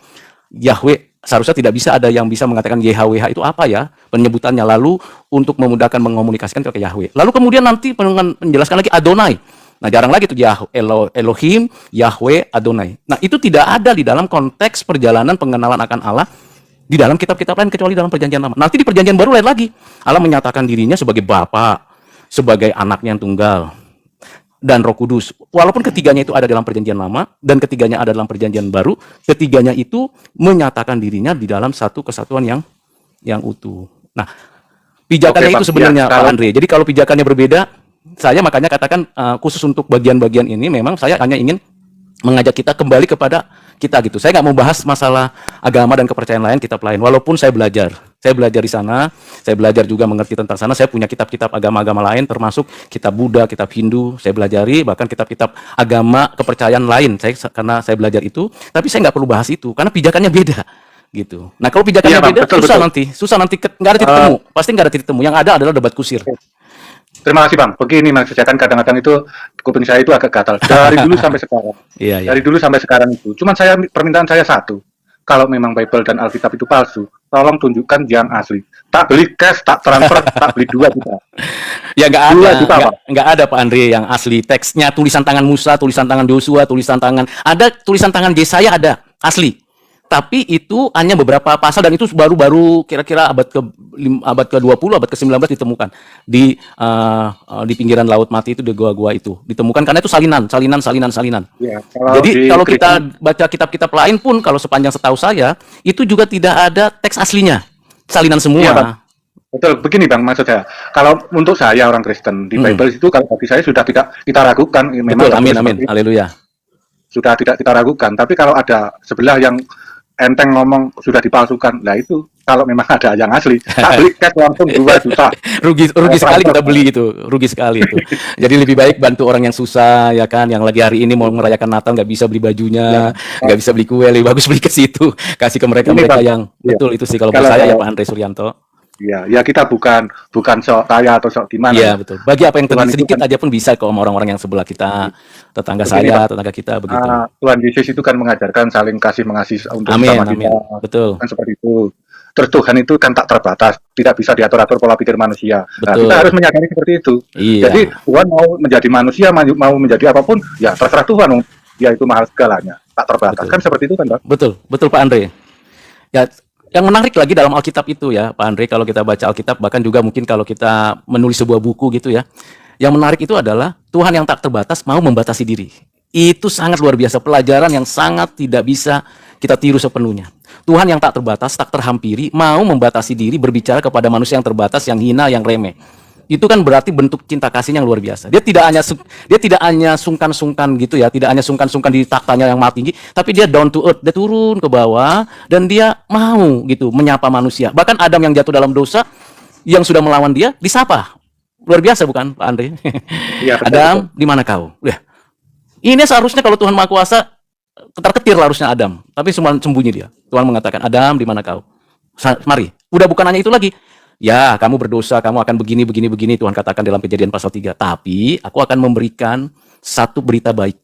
Yahweh, seharusnya tidak bisa ada yang bisa mengatakan YHWH itu apa ya penyebutannya. Lalu untuk memudahkan mengomunikasikan ke Yahweh. Lalu kemudian nanti menjelaskan lagi Adonai. Nah jarang lagi itu Elohim, Yahweh, Adonai. Nah itu tidak ada di dalam konteks perjalanan pengenalan akan Allah di dalam kitab-kitab lain kecuali dalam Perjanjian Lama. Nanti di Perjanjian Baru lain lagi. Allah menyatakan dirinya sebagai Bapa, sebagai anaknya yang tunggal. dan Roh Kudus. Walaupun ketiganya itu ada dalam perjanjian lama dan ketiganya ada dalam perjanjian baru, ketiganya itu menyatakan dirinya di dalam satu kesatuan yang utuh. Nah, pijakannya itu sebenarnya Pak Andre. Jadi kalau pijakannya berbeda, saya makanya katakan khusus untuk bagian-bagian ini memang saya hanya ingin mengajak kita kembali kepada kita gitu. Saya nggak mau bahas masalah agama dan kepercayaan lain, kitab lain. Walaupun saya belajar di sana, saya belajar juga mengerti tentang sana. Saya punya kitab-kitab agama-agama lain, termasuk kitab Buddha, kitab Hindu. Saya belajari, bahkan kitab-kitab agama kepercayaan lain. Karena saya belajar itu, tapi saya nggak perlu bahas itu karena pijakannya beda gitu. Nah kalau pijakannya beda, susah nanti nggak ada titik temu. Pasti nggak ada titik temu. Yang ada adalah debat kusir. Terima kasih Bang. Begini Mas, kan kadang-kadang itu kuping saya itu agak gatal dari dulu sampai sekarang. Dari dulu sampai sekarang itu. Cuman permintaan saya satu. Kalau memang Bible dan Alkitab itu palsu, tolong tunjukkan yang asli. Tak beli cash, tak transfer, tak beli 2 juta. Ya nggak ada Pak Andre yang asli. Teksnya tulisan tangan Musa, tulisan tangan Yosua, ada tulisan tangan Yesaya ada asli. Tapi itu hanya beberapa pasal dan itu baru kira-kira abad ke-20, abad ke-19 ditemukan di pinggiran Laut Mati itu, di gua-gua itu ditemukan karena itu salinan. Ya, jadi kalau kita baca kitab-kitab lain pun, kalau sepanjang setahu saya itu juga tidak ada teks aslinya, salinan semua. Ya, betul, begini Bang, maksud saya, kalau untuk saya orang Kristen di Bible itu, kalau bagi saya sudah tidak kita ragukan. Betul, amin, haleluya. Sudah tidak kita ragukan. Tapi kalau ada sebelah yang enteng ngomong sudah dipalsukan, nah itu kalau memang ada yang asli, tak beli cash langsung 2 juta. rugi sekali kita beli itu, rugi sekali itu. Jadi lebih baik bantu orang yang susah, ya kan, yang lagi hari ini mau merayakan Natal nggak bisa beli bajunya, nggak bisa beli kue, lebih bagus beli ke situ, kasih ke mereka yang betul itu sih kalau menurut saya ya Pak Andre Suryanto. Ya kita bukan sok kaya atau sok gimana. Iya betul. Bagi apa yang sedikit aja pun bisa kok, orang-orang yang sebelah kita, tetangga saya, tetangga kita begitu. Tuhan Yesus itu kan mengajarkan saling kasih mengasihi untuk sama kita. Betul. Kan seperti itu. Terus Tuhan itu kan tak terbatas, tidak bisa diatur-atur pola pikir manusia. Nah, kita harus menyadari seperti itu. Iya. Jadi Tuhan mau menjadi manusia, mau menjadi apapun, ya terserah Tuhan. Ya itu mahal segalanya, tak terbatas. Betul. Kan seperti itu kan, Pak? Betul Pak Andre. Ya. Yang menarik lagi dalam Alkitab itu ya, Pak Andre, kalau kita baca Alkitab, bahkan juga mungkin kalau kita menulis sebuah buku gitu ya, yang menarik itu adalah Tuhan yang tak terbatas mau membatasi diri. Itu sangat luar biasa, pelajaran yang sangat tidak bisa kita tiru sepenuhnya. Tuhan yang tak terbatas, tak terhampiri, mau membatasi diri berbicara kepada manusia yang terbatas, yang hina, yang remeh. Itu kan berarti bentuk cinta kasih yang luar biasa. Dia tidak hanya sungkan-sungkan gitu ya, tidak hanya sungkan-sungkan di taktanya yang maha tinggi, tapi dia down to earth, dia turun ke bawah dan dia mau gitu menyapa manusia. Bahkan Adam yang jatuh dalam dosa, yang sudah melawan dia, disapa. Luar biasa bukan Pak Andre? Ya, Adam, di mana kau? Ini seharusnya kalau Tuhan Maha Kuasa ketar-ketir harusnya Adam, tapi semua sembunyi dia. Tuhan mengatakan, Adam, di mana kau? Mari. Udah bukan hanya itu lagi. Ya, kamu berdosa, kamu akan begini, Tuhan katakan dalam Kejadian pasal 3. Tapi, aku akan memberikan satu berita baik.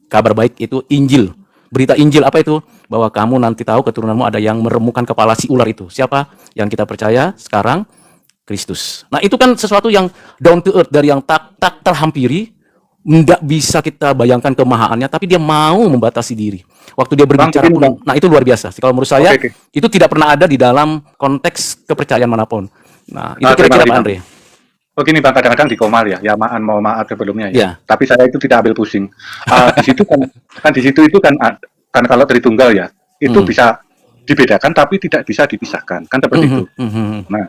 Kabar baik itu Injil. Berita Injil apa itu? Bahwa kamu nanti tahu keturunanmu ada yang meremukkan kepala si ular itu. Siapa? Yang kita percaya sekarang? Kristus. Nah, itu kan sesuatu yang down to earth, dari yang tak terhampiri, tidak bisa kita bayangkan kemahaannya, tapi dia mau membatasi diri. Waktu dia berbicara pun, nah itu luar biasa. Kalau menurut saya, itu tidak pernah ada di dalam konteks kepercayaan manapun. Nah, itu kira-kira Pak Andre. Begini Bang, kadang-kadang di Komal ya, mau maaf sebelumnya ya. Tapi saya itu tidak ambil pusing. Di situ kan di situ itu kan kalau Tritunggal ya, itu bisa dibedakan tapi tidak bisa dipisahkan. Kan seperti itu. Nah,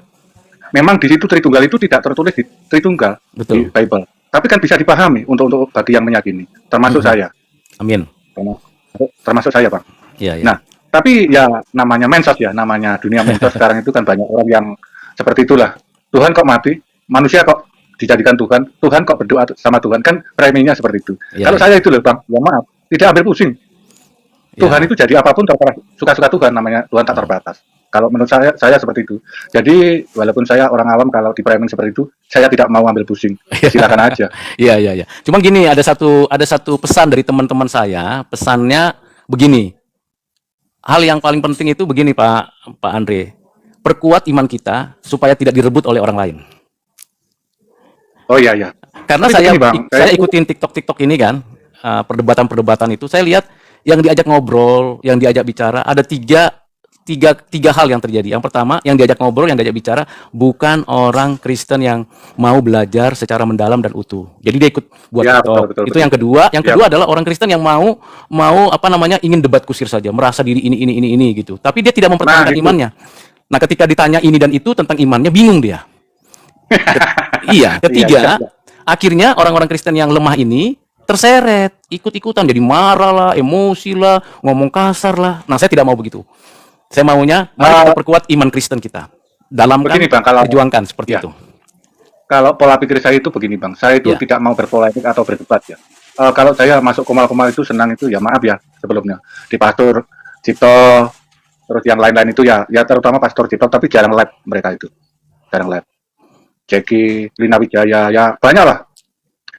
memang di situ Tritunggal itu tidak tertulis di Tritunggal di Bible. Tapi kan bisa dipahami untuk bagi yang meyakini, termasuk saya. Amin. Termasuk saya, Bang. Ya. Nah, tapi ya namanya mensos ya, namanya dunia mensos sekarang itu kan banyak orang yang seperti itulah. Tuhan kok mati, manusia kok dijadikan Tuhan, Tuhan kok berdoa sama Tuhan, kan framingnya seperti itu. Kalau saya itu loh Bang, ya maaf, tidak ambil pusing. Tuhan itu jadi apapun terserah, suka-suka Tuhan, namanya Tuhan tak terbatas. Kalau menurut saya seperti itu. Jadi walaupun saya orang awam, kalau di framing seperti itu, saya tidak mau ambil pusing. Silakan aja. Iya. Cuman gini, ada satu pesan dari teman-teman saya. Pesannya begini. Hal yang paling penting itu begini Pak Andre. Perkuat iman kita supaya tidak direbut oleh orang lain. Oh iya. Karena saya ikutin TikTok ini kan, perdebatan-perdebatan itu, saya lihat yang diajak ngobrol, yang diajak bicara, ada tiga tiga hal yang terjadi. Yang pertama, yang diajak ngobrol, yang diajak bicara bukan orang Kristen yang mau belajar secara mendalam dan utuh. Jadi dia ikut buat Ya, TikTok. betul, betul, Itu betul. yang kedua. Yang Ya, kedua adalah orang Kristen yang mau apa namanya, ingin debat kusir saja, merasa diri ini gitu. Tapi dia tidak nah mempertahankan itu. imannya. Nah, ketika ditanya ini dan itu tentang imannya, bingung dia. Iya, Iya, ketiga, iya. akhirnya orang-orang Kristen yang lemah ini terseret, ikut-ikutan, jadi marah lah, emosi lah, ngomong kasar lah. Nah, saya tidak mau begitu. Saya maunya, mari kita Eh, perkuat iman Kristen kita. Dalamkan, Begini Bang, kalau perjuangkan seperti ya, itu. kalau pola pikir saya itu begini Bang, saya itu Ya, tidak mau berpolemik atau berdebat ya. Kalau saya masuk Komal-Komal itu senang itu ya maaf ya sebelumnya di Pastor Cipto terus yang lain-lain itu ya terutama Pastor Cipto tapi jarang live mereka itu jarang live. Jeki, Lina Wijaya ya banyak lah.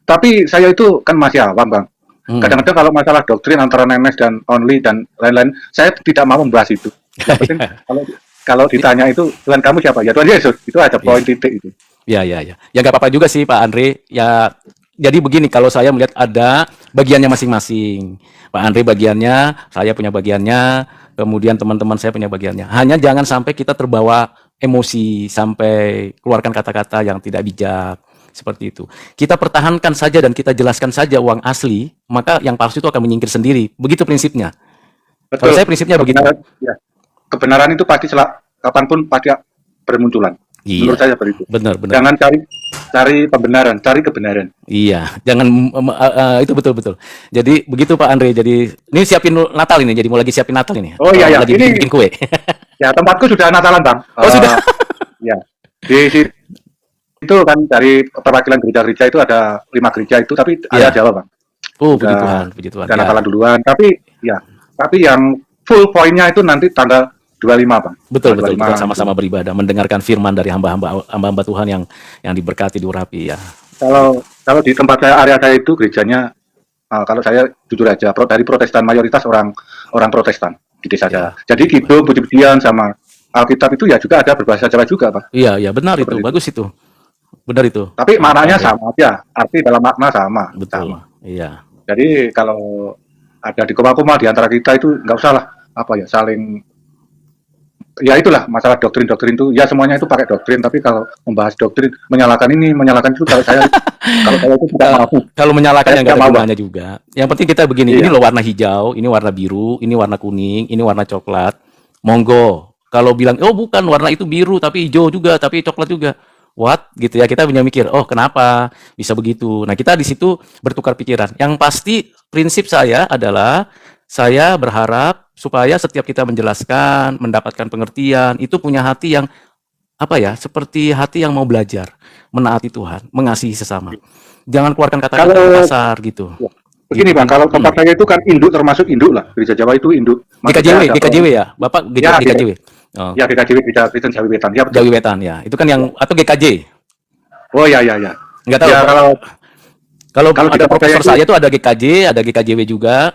Tapi saya itu kan masih awam Bang. hmm. Kadang-kadang kalau masalah doktrin antara Nemes dan Only dan lain-lain, saya tidak mau membahas itu. Yang penting kalau kalau ditanya itu Tuhan kamu siapa? Ya Tuhan Yesus. Itu ada poin Iya. titik itu. Ya, ya, ya. Ya nggak apa-apa juga sih Pak Andre. Ya, jadi begini, kalau saya melihat ada bagiannya masing-masing. Pak Andre bagiannya, saya punya bagiannya, kemudian teman-teman saya punya bagiannya. Hanya jangan sampai kita terbawa emosi, sampai keluarkan kata-kata yang tidak bijak. Seperti itu. Kita pertahankan saja dan kita jelaskan saja uang asli, maka yang palsu itu akan menyingkir sendiri. Begitu prinsipnya. Kalau saya Betul. prinsipnya begitu. Kebenaran, ya. Kebenaran itu pasti kapanpun pasti bermunculan. Menurut Iya, saya seperti itu. benar-benar. Jangan cari pembenaran, cari kebenaran. Iya, jangan itu betul-betul. Jadi begitu Pak Andre. Jadi ini siapin Natal ini. Jadi mau lagi siapin Natal ini. Oh iya ya, Lagi ini bikin kue. ya tempatku sudah Natalan Bang. Oh sudah. Ya di situ itu kan dari perwakilan gereja-gereja itu ada 5 gereja itu, tapi ada Iya. Jawa Bang. Oh puji Udah Tuhan, puji Tuhan. udah Ya, Natalan duluan. Tapi yang full poinnya itu nanti tanggal 25 Bang. betul Tanggal betul. Kita 25 itu. sama-sama beribadah, mendengarkan firman dari hamba-hamba Tuhan yang diberkati, diurapi ya. Kalau di tempat area saya itu gerejanya kalau saya jujur aja dari Protestan mayoritas orang Protestan di desa Ya, saya. Jadi gitu puji-pujian sama Alkitab itu ya juga ada berbahasa Jawa juga, Pak. iya, iya benar itu, Seperti itu. bagus itu, benar itu. Tapi Pak maknanya Andre. sama aja, arti dalam makna sama. Betul. Iya. Jadi kalau ada di koma-koma di antara kita itu nggak usah lah saling ya itulah masalah doktrin itu ya semuanya itu pakai doktrin tapi kalau membahas doktrin menyalahkan itu kalau saya itu tidak mau. Kalau menyalakan Saya yang nggak tidak ada mau, Bang. gunanya juga. Yang penting kita begini, ini Iya. loh warna hijau, ini warna biru, ini warna kuning, ini warna coklat. Monggo. Kalau bilang, oh bukan warna itu biru tapi hijau juga, tapi coklat juga. What? Gitu ya. Kita punya mikir, oh kenapa bisa begitu? Nah kita di situ bertukar pikiran. Yang pasti prinsip saya adalah saya berharap supaya setiap kita menjelaskan, mendapatkan pengertian, itu punya hati yang apa ya, seperti hati yang mau belajar, menaati Tuhan, mengasihi sesama. Jangan keluarkan kata-kata Kalau kasar gitu. ya, begini Gitu. Bang, kalau tempat saya itu kan induk termasuk induk lah. Gereja Jawa itu induk. Maksudnya ada GKJW ya, Bapak Ya, GKJW. Oh, ya GKJW Gereja Kristen Jawi Wetan. Ya betul. Jawi Wetan ya. Itu kan yang atau GKJ. Oh ya. Nggak tahu. Ya Kalau kalau di ada tempat profesor saya saya itu ada GKJ, ada GKJW juga.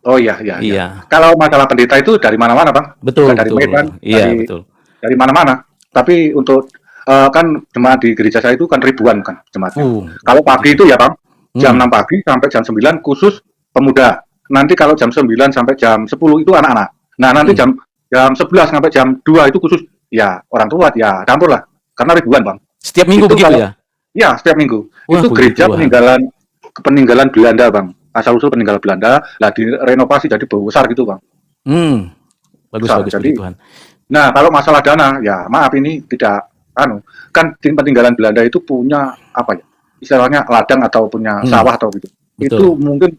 oh iya. Iya. Kalau masalah pendeta itu dari mana-mana Bang. Betul, Dari betul. Medan, Iya, betul. dari mana-mana. Tapi untuk kan jemaat di gereja saya itu kan ribuan kan jemaatnya. Kalau pagi itu ya Bang, jam 6 pagi sampai jam 9 khusus pemuda. Nanti kalau jam 9 sampai jam 10 itu anak-anak. Nah, nanti jam 11 sampai jam 2 itu khusus ya orang tua ya campur lah. Karena ribuan Bang. Setiap minggu Itu begitu kalau- ya? Ya, setiap minggu. Wah, Itu puji gereja Tuhan. peninggalan Belanda Bang. Asal-usul peninggalan Belanda, lah direnovasi jadi besar gitu Bang. Bagus, Besar. bagus, Jadi, puji Tuhan. nah, kalau masalah dana, ya maaf ini tidak kan peninggalan Belanda itu punya apa ya? Istilahnya ladang atau punya sawah atau gitu. Betul. Itu mungkin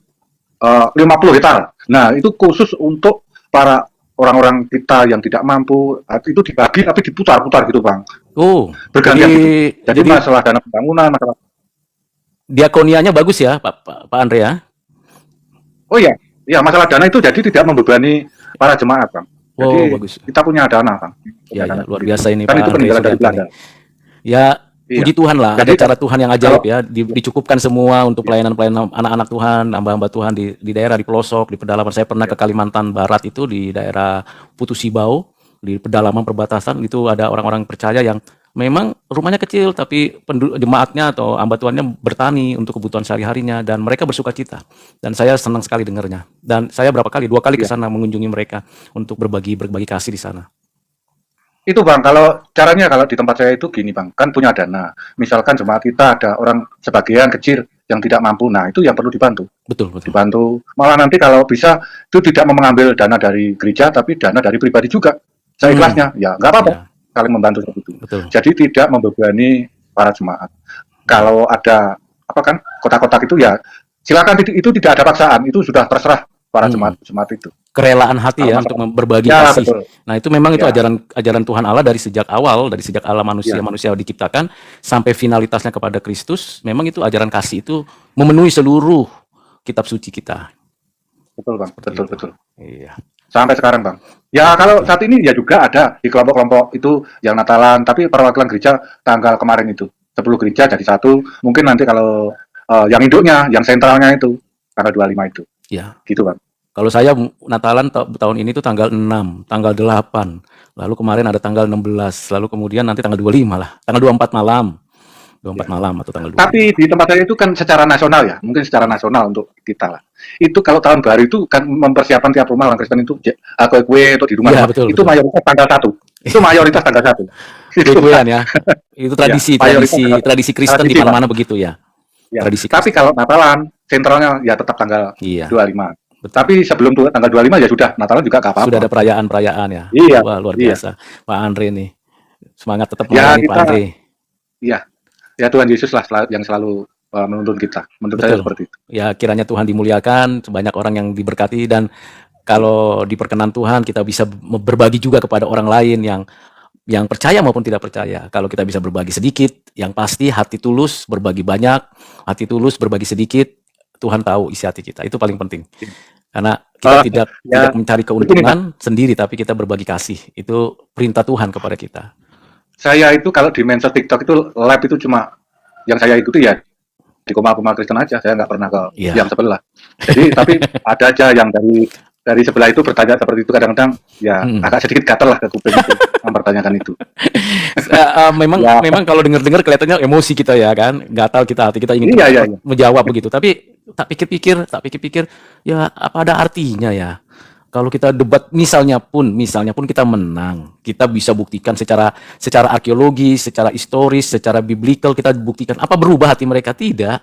50 hektar. Nah, itu khusus untuk para orang-orang kita yang tidak mampu, itu dibagi tapi diputar-putar gitu, Bang. Oh, Bergantian gitu. Jadi jadi masalah dana pembangunan, masalah diakonianya bagus ya, Pak Andre ya? Oh iya, ya masalah dana itu jadi tidak membebani para jemaat, Bang. Oh, Jadi bagus. kita punya dana, Bang. Ya, Punya ya, dana luar sendiri. biasa ini Kan Pak itu Andre peninggalan dari Suryatni. Belanda. Ya, Iya. puji Tuhan lah, Jadi ada cara Tuhan yang ajaib kalau- ya, dicukupkan semua untuk pelayanan-pelayanan anak-anak Tuhan, hamba-hamba Tuhan di daerah, di pelosok, di pedalaman. Saya pernah ke Kalimantan Barat itu, di daerah Putusibau, di pedalaman perbatasan, itu ada orang-orang percaya yang memang rumahnya kecil tapi jemaatnya atau hamba Tuhannya bertani untuk kebutuhan sehari-harinya dan mereka bersuka cita. Dan saya senang sekali dengarnya. Dan saya berapa kali, 2 kali ke Iya. sana mengunjungi mereka untuk berbagi kasih di sana. Itu Bang, kalau caranya kalau di tempat saya itu gini Bang, kan punya dana. Misalkan jemaat kita ada orang sebagian kecil yang tidak mampu, nah itu yang perlu dibantu. Betul, betul. Dibantu. Malah nanti kalau bisa itu tidak mengambil dana dari gereja, tapi dana dari pribadi juga. Seikhlasnya, ya nggak apa-apa. Ya, Saling membantu seperti itu. betul. Jadi tidak membebani para jemaat. Kalau ada apa kan kotak-kotak itu ya silakan, itu tidak ada paksaan, itu sudah terserah para jemaat itu. Kerelaan hati Kalau ya masalah, untuk berbagi ya kasih. betul. Nah, itu memang itu Ya, ajaran Tuhan Allah dari sejak awal, dari sejak Allah ya, manusia diciptakan sampai finalitasnya kepada Kristus. Memang itu ajaran kasih itu memenuhi seluruh kitab suci kita. betul Bang, Seperti betul itu. betul. Iya. Sampai sekarang Bang. Ya Betul, kalau betul. saat ini ya juga ada di kelompok-kelompok itu yang Natalan, tapi perwakilan gereja tanggal kemarin itu 10 gereja jadi satu. Mungkin nanti kalau yang induknya, yang sentralnya itu tanggal 25 itu. Ya. Gitu Bang. Kalau saya Natalan tahun ini tuh tanggal 6, tanggal 8. Lalu kemarin ada tanggal 16, lalu kemudian nanti tanggal 25 lah. Tanggal 24 malam. 24 Ya. malam atau tanggal 25. Tapi di tempat saya itu kan secara nasional ya, mungkin secara nasional untuk kita lah. Itu kalau tahun baru itu kan mempersiapkan tiap rumah orang Kristen itu kue-kue atau di rumah. Ya, betul, Itu betul. mayoritas tanggal 1. Itu mayoritas tanggal 1. Itu Kue-kuean ya. Itu ya, mayoritas tradisi Kristen di tradisi Pak. mana-mana begitu ya. Ya. Tradisi Tapi Kristen. kalau Natalan sentralnya ya tetap tanggal Iya, 25. betul. Tapi sebelum tanggal 25 ya sudah, Natalan juga gak Sudah ada apa-apa. perayaan-perayaan ya. Iya, Wah, luar iya. biasa. Pak Andre nih. Semangat tetap Ya melayani Pak kita, Andre. iya. Ya Tuhan Yesus lah yang selalu menuntun kita. Menurut saya Betul. seperti itu. Ya, kiranya Tuhan dimuliakan, banyak orang yang diberkati dan kalau diperkenan Tuhan kita bisa berbagi juga kepada orang lain yang percaya maupun tidak percaya. Kalau kita bisa berbagi sedikit, yang pasti hati tulus berbagi banyak, hati tulus berbagi sedikit, Tuhan tahu isi hati kita. Itu paling penting. Karena kita tidak Ya, mencari begini Pak. keuntungan sendiri, tapi kita berbagi kasih. Itu perintah Tuhan kepada kita. Saya itu kalau di medsos TikTok itu live itu cuma yang saya ikuti ya di Koma Kristen aja. Saya nggak pernah ke Iya. yang sebelah. Jadi tapi ada aja yang dari sebelah itu bertanya seperti itu, kadang-kadang ya agak sedikit gatel lah ke kuping itu mempertanyakan itu. Memang Ya. memang kalau dengar-dengar kelihatannya emosi kita ya kan, gatal kita, hati kita ingin Iya, iya, iya. menjawab begitu. Tapi tak pikir-pikir ya apa ada artinya ya? Kalau kita debat misalnya pun kita menang, kita bisa buktikan secara arkeologi, secara historis, secara biblikal kita buktikan apa berubah hati mereka? Tidak.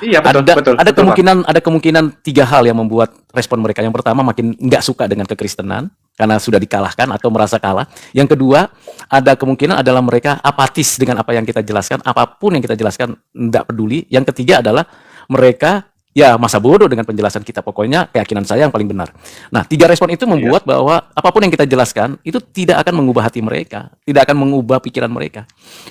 Iya betul, betul. Ada betul, Pak. kemungkinan 3 hal yang membuat respon mereka. Yang pertama makin nggak suka dengan kekristenan karena sudah dikalahkan atau merasa kalah. Yang kedua ada kemungkinan adalah mereka apatis dengan apa yang kita jelaskan, apapun yang kita jelaskan nggak peduli. Yang ketiga adalah mereka ya masa bodoh dengan penjelasan kita. Pokoknya keyakinan saya yang paling benar. Nah, 3 respon itu membuat bahwa apapun yang kita jelaskan itu tidak akan mengubah hati mereka, tidak akan mengubah pikiran mereka.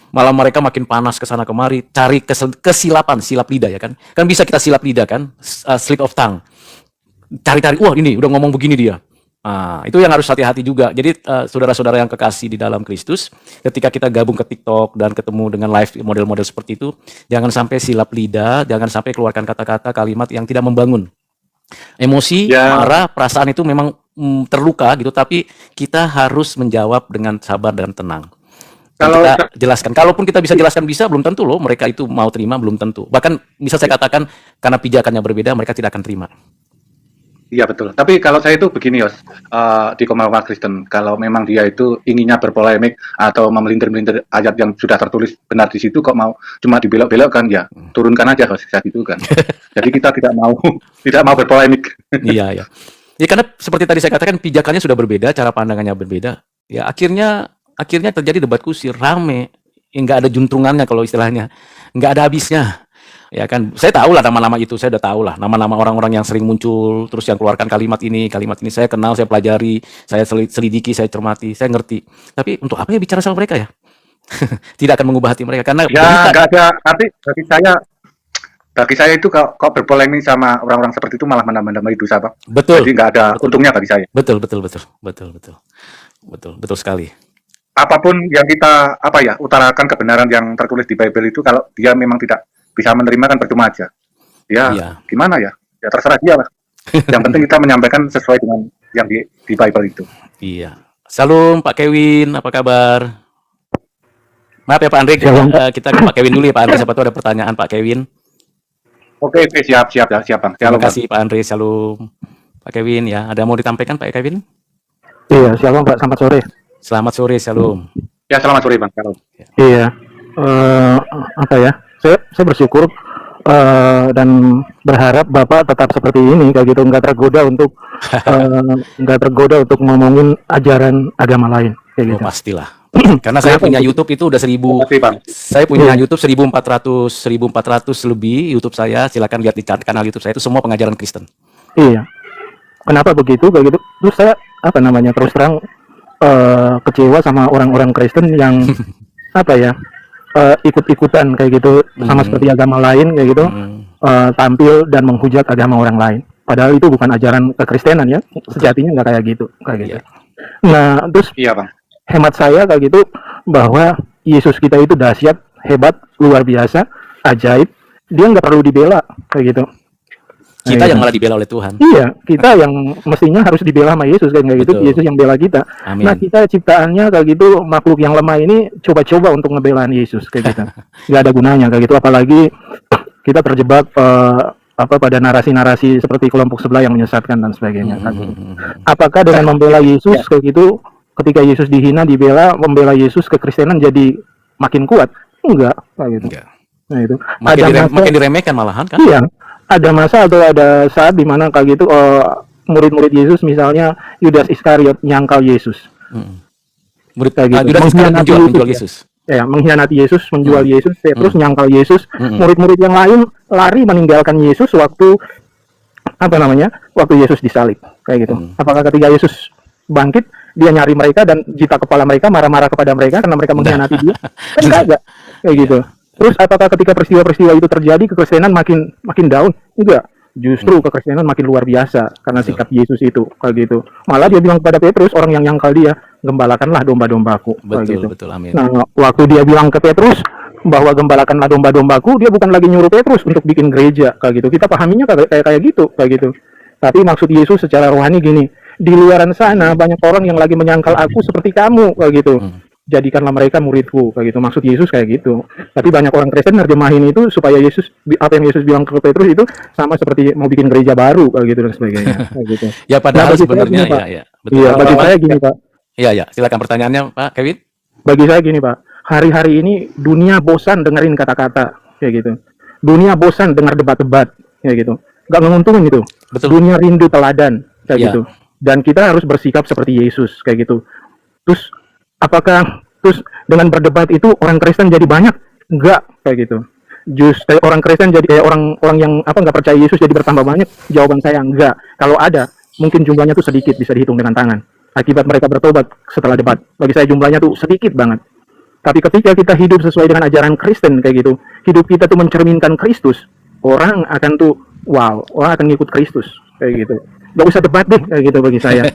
Malah mereka makin panas ke sana kemari, cari kesilapan, silap lidah ya kan. Kan bisa kita silap lidah kan, slip of tongue. Cari-cari, wah ini udah ngomong begini dia. Nah, itu yang harus hati-hati juga. Jadi saudara-saudara yang kekasih di dalam Kristus, ketika kita gabung ke TikTok dan ketemu dengan live model-model seperti itu, jangan sampai silap lidah, jangan sampai keluarkan kata-kata, kalimat yang tidak membangun. Emosi, Ya. marah, perasaan itu memang terluka gitu, tapi kita harus menjawab dengan sabar dan tenang. Dan Kalau kita jelaskan, kalaupun kita bisa jelaskan belum tentu loh mereka itu mau terima, belum tentu. Bahkan bisa saya katakan karena pijakannya berbeda, mereka tidak akan terima. iya betul. Tapi kalau saya itu begini Yos, di Koma Kristen, kalau memang dia itu inginnya berpolemik atau memelintir-melintir ayat yang sudah tertulis benar di situ, kok mau cuma dibelok-belokkan ya, turunkan aja kalau bisa gitu kan. Jadi kita tidak mau berpolemik. Iya, ya. Ya karena seperti tadi saya katakan pijakannya sudah berbeda, cara pandangannya berbeda. Ya akhirnya terjadi debat kusir, rame. Ya, nggak ada juntrungannya kalau istilahnya, nggak ada habisnya. Ya kan, saya tahu lah nama-nama itu, saya udah tahu lah nama-nama orang-orang yang sering muncul, terus yang keluarkan kalimat ini saya kenal, saya pelajari, saya selidiki, saya cermati, saya ngerti. Tapi untuk apa ya bicara soal mereka ya? Tidak akan mengubah hati mereka karena Ya nggak ada. Tapi bagi saya itu kok berpolemik sama orang-orang seperti itu malah menambah-nambah dosa Pak. betul, Jadi nggak ada untungnya bagi saya. betul sekali. Apapun yang kita utarakan kebenaran yang tertulis di Bible itu, kalau dia memang tidak bisa menerima kan percuma aja. Ya Iya. gimana ya? Ya terserah dia lah. Yang penting kita menyampaikan sesuai dengan yang di Bible itu. Iya. Salam Pak Kevin, apa kabar? Maaf ya Pak Andre, Shalom. kita ke Pak Kevin dulu ya Pak Andre, siapa tahu ada pertanyaan Pak Kevin. Oke, siap ya, siap Bang. Terima Shalom, Bang. kasih Pak Andre, shalom. Pak Kevin ya, ada mau ditampaikan Pak Kevin? Iya, shalom Pak, selamat sore. Selamat sore, shalom. Ya, selamat sore Bang. Shalom. Iya, apa ya? Saya bersyukur dan berharap Bapak tetap seperti ini, kayak gitu, nggak tergoda untuk ngomongin ajaran agama lain, kayak Oh gitu. pastilah. Karena saya punya YouTube itu udah Terima kasih Bang. saya punya YouTube 1400 lebih YouTube saya, silakan lihat di kanal YouTube saya itu semua pengajaran Kristen. Iya. Kenapa begitu, kayak gitu? Terus saya terus terang kecewa sama orang-orang Kristen yang ikut-ikutan kayak gitu, sama seperti agama lain kayak gitu, tampil dan menghujat agama orang lain. Padahal itu bukan ajaran kekristenan ya, sejatinya nggak kayak gitu, kayak gitu. Nah, terus Iya Bang. hemat saya kayak gitu bahwa Yesus kita itu dahsyat, hebat, luar biasa, ajaib. Dia nggak perlu dibela kayak gitu. Kita Nah, yang gitu. malah dibela oleh Tuhan. Iya, kita yang mestinya harus dibela sama Yesus kayak gitu. Betul. Yesus yang bela kita. Amin. Nah, kita ciptaannya kayak gitu, makhluk yang lemah ini coba-coba untuk ngebelaan Yesus kayak gitu. Nggak ada gunanya kayak gitu, apalagi kita terjebak pada narasi-narasi seperti kelompok sebelah yang menyesatkan dan sebagainya. Kayak gitu. Apakah dengan membela Yesus kayak gitu, ketika Yesus dihina, dibela, membela Yesus, kekristenan jadi makin kuat? Enggak, kayak gitu. Enggak. Nah, itu. Makin diremehkan malahan kan? Iya, ada masa atau ada saat di mana kayak gitu murid-murid Yesus, misalnya Yudas Iskariot, nyangkal Yesus. Murid Kayak gitu. Yudas Iskariot Mengkhianati menjual Yesus, Yesus. Ya, mengkhianati Yesus, menjual Yesus, terus nyangkal Yesus. Murid-murid yang lain lari meninggalkan Yesus waktu waktu Yesus disalib, kayak gitu. Apakah ketika Yesus bangkit, dia nyari mereka dan jita kepala mereka, marah-marah kepada mereka karena mereka mengkhianati dia? Kan kagak, kayak gitu. Terus apakah ketika peristiwa-peristiwa itu terjadi, kekristenan makin down? Enggak. Justru kekristenan makin luar biasa karena sikap Yesus itu, kayak gitu. Malah dia bilang kepada Petrus, orang yang nyangkal dia, gembalakanlah domba-dombaku, kayak Betul, gitu. betul, amin. Nah, waktu dia bilang ke Petrus bahwa gembalakanlah domba-dombaku, dia bukan lagi nyuruh Petrus untuk bikin gereja, kayak gitu. Kita pahaminya kayak gitu, kayak gitu. Tapi maksud Yesus secara rohani gini, di luaran sana banyak orang yang lagi menyangkal aku seperti kamu, kayak gitu. Jadikanlah mereka muridku, kayak gitu. Maksud Yesus kayak gitu. Tapi banyak orang Kristen nerjemahin itu supaya apa yang Yesus bilang ke Petrus itu sama seperti mau bikin gereja baru, kayak gitu dan sebagainya, kayak gitu. Ya padahal bagi saya sebenarnya gini, Pak. ya, betul. Iya, bagi saya gini, Pak. Iya, silakan pertanyaannya Pak Kevin. Bagi saya gini, Pak. Hari-hari ini dunia bosan dengerin kata-kata kayak gitu. Dunia bosan dengar debat-debat kayak gitu. Gak nguntungin itu. Betul. Dunia rindu teladan kayak Ya. gitu. Dan kita harus bersikap seperti Yesus kayak gitu. Terus apakah dengan berdebat itu orang Kristen jadi banyak? Enggak, kayak gitu. Justru orang Kristen jadi kayak orang yang nggak percaya Yesus jadi bertambah banyak? Jawaban saya enggak. Kalau ada, mungkin jumlahnya tuh sedikit, bisa dihitung dengan tangan. Akibat mereka bertobat setelah debat. Bagi saya jumlahnya tuh sedikit banget. Tapi ketika kita hidup sesuai dengan ajaran Kristen kayak gitu, hidup kita tuh mencerminkan Kristus, orang akan orang akan ngikut Kristus kayak gitu. Gak usah debat deh kayak gitu bagi saya.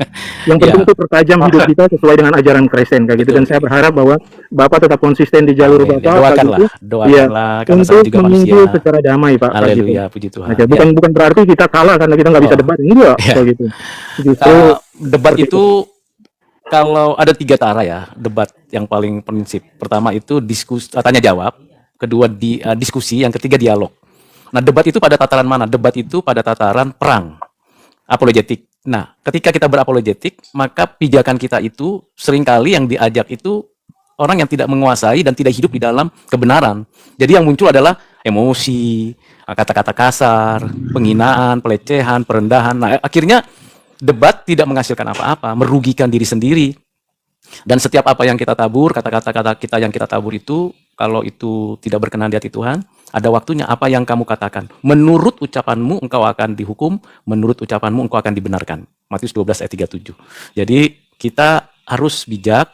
Yang penting tuh pertajam hidup kita sesuai dengan ajaran Kristen kayak gitu. Dan saya berharap bahwa Bapak tetap konsisten di jalur Amin. Bapak kayak gitu. Doakanlah, karena saya Untuk juga manusia. menginjil secara damai, Pak. kayak gitu. Haleluya, puji Tuhan. Aja. Bukan berarti kita kalah karena kita nggak bisa debat, enggak kayak gitu. Justru Debat itu kalau ada 3 cara ya, debat yang paling prinsip. Pertama itu tanya jawab, kedua diskusi, yang ketiga dialog. Nah, debat itu pada tataran mana? Debat itu pada tataran perang, apologetik. Nah, ketika kita berapologetik, maka pijakan kita itu seringkali yang diajak itu orang yang tidak menguasai dan tidak hidup di dalam kebenaran. Jadi yang muncul adalah emosi, kata-kata kasar, penghinaan, pelecehan, perendahan. Nah, akhirnya debat tidak menghasilkan apa-apa, merugikan diri sendiri. Dan setiap apa yang kita tabur, kata-kata kita yang kita tabur itu, kalau itu tidak berkenan di hati Tuhan, ada waktunya apa yang kamu katakan. Menurut ucapanmu engkau akan dihukum, menurut ucapanmu engkau akan dibenarkan. Matius 12 ayat 37. Jadi kita harus bijak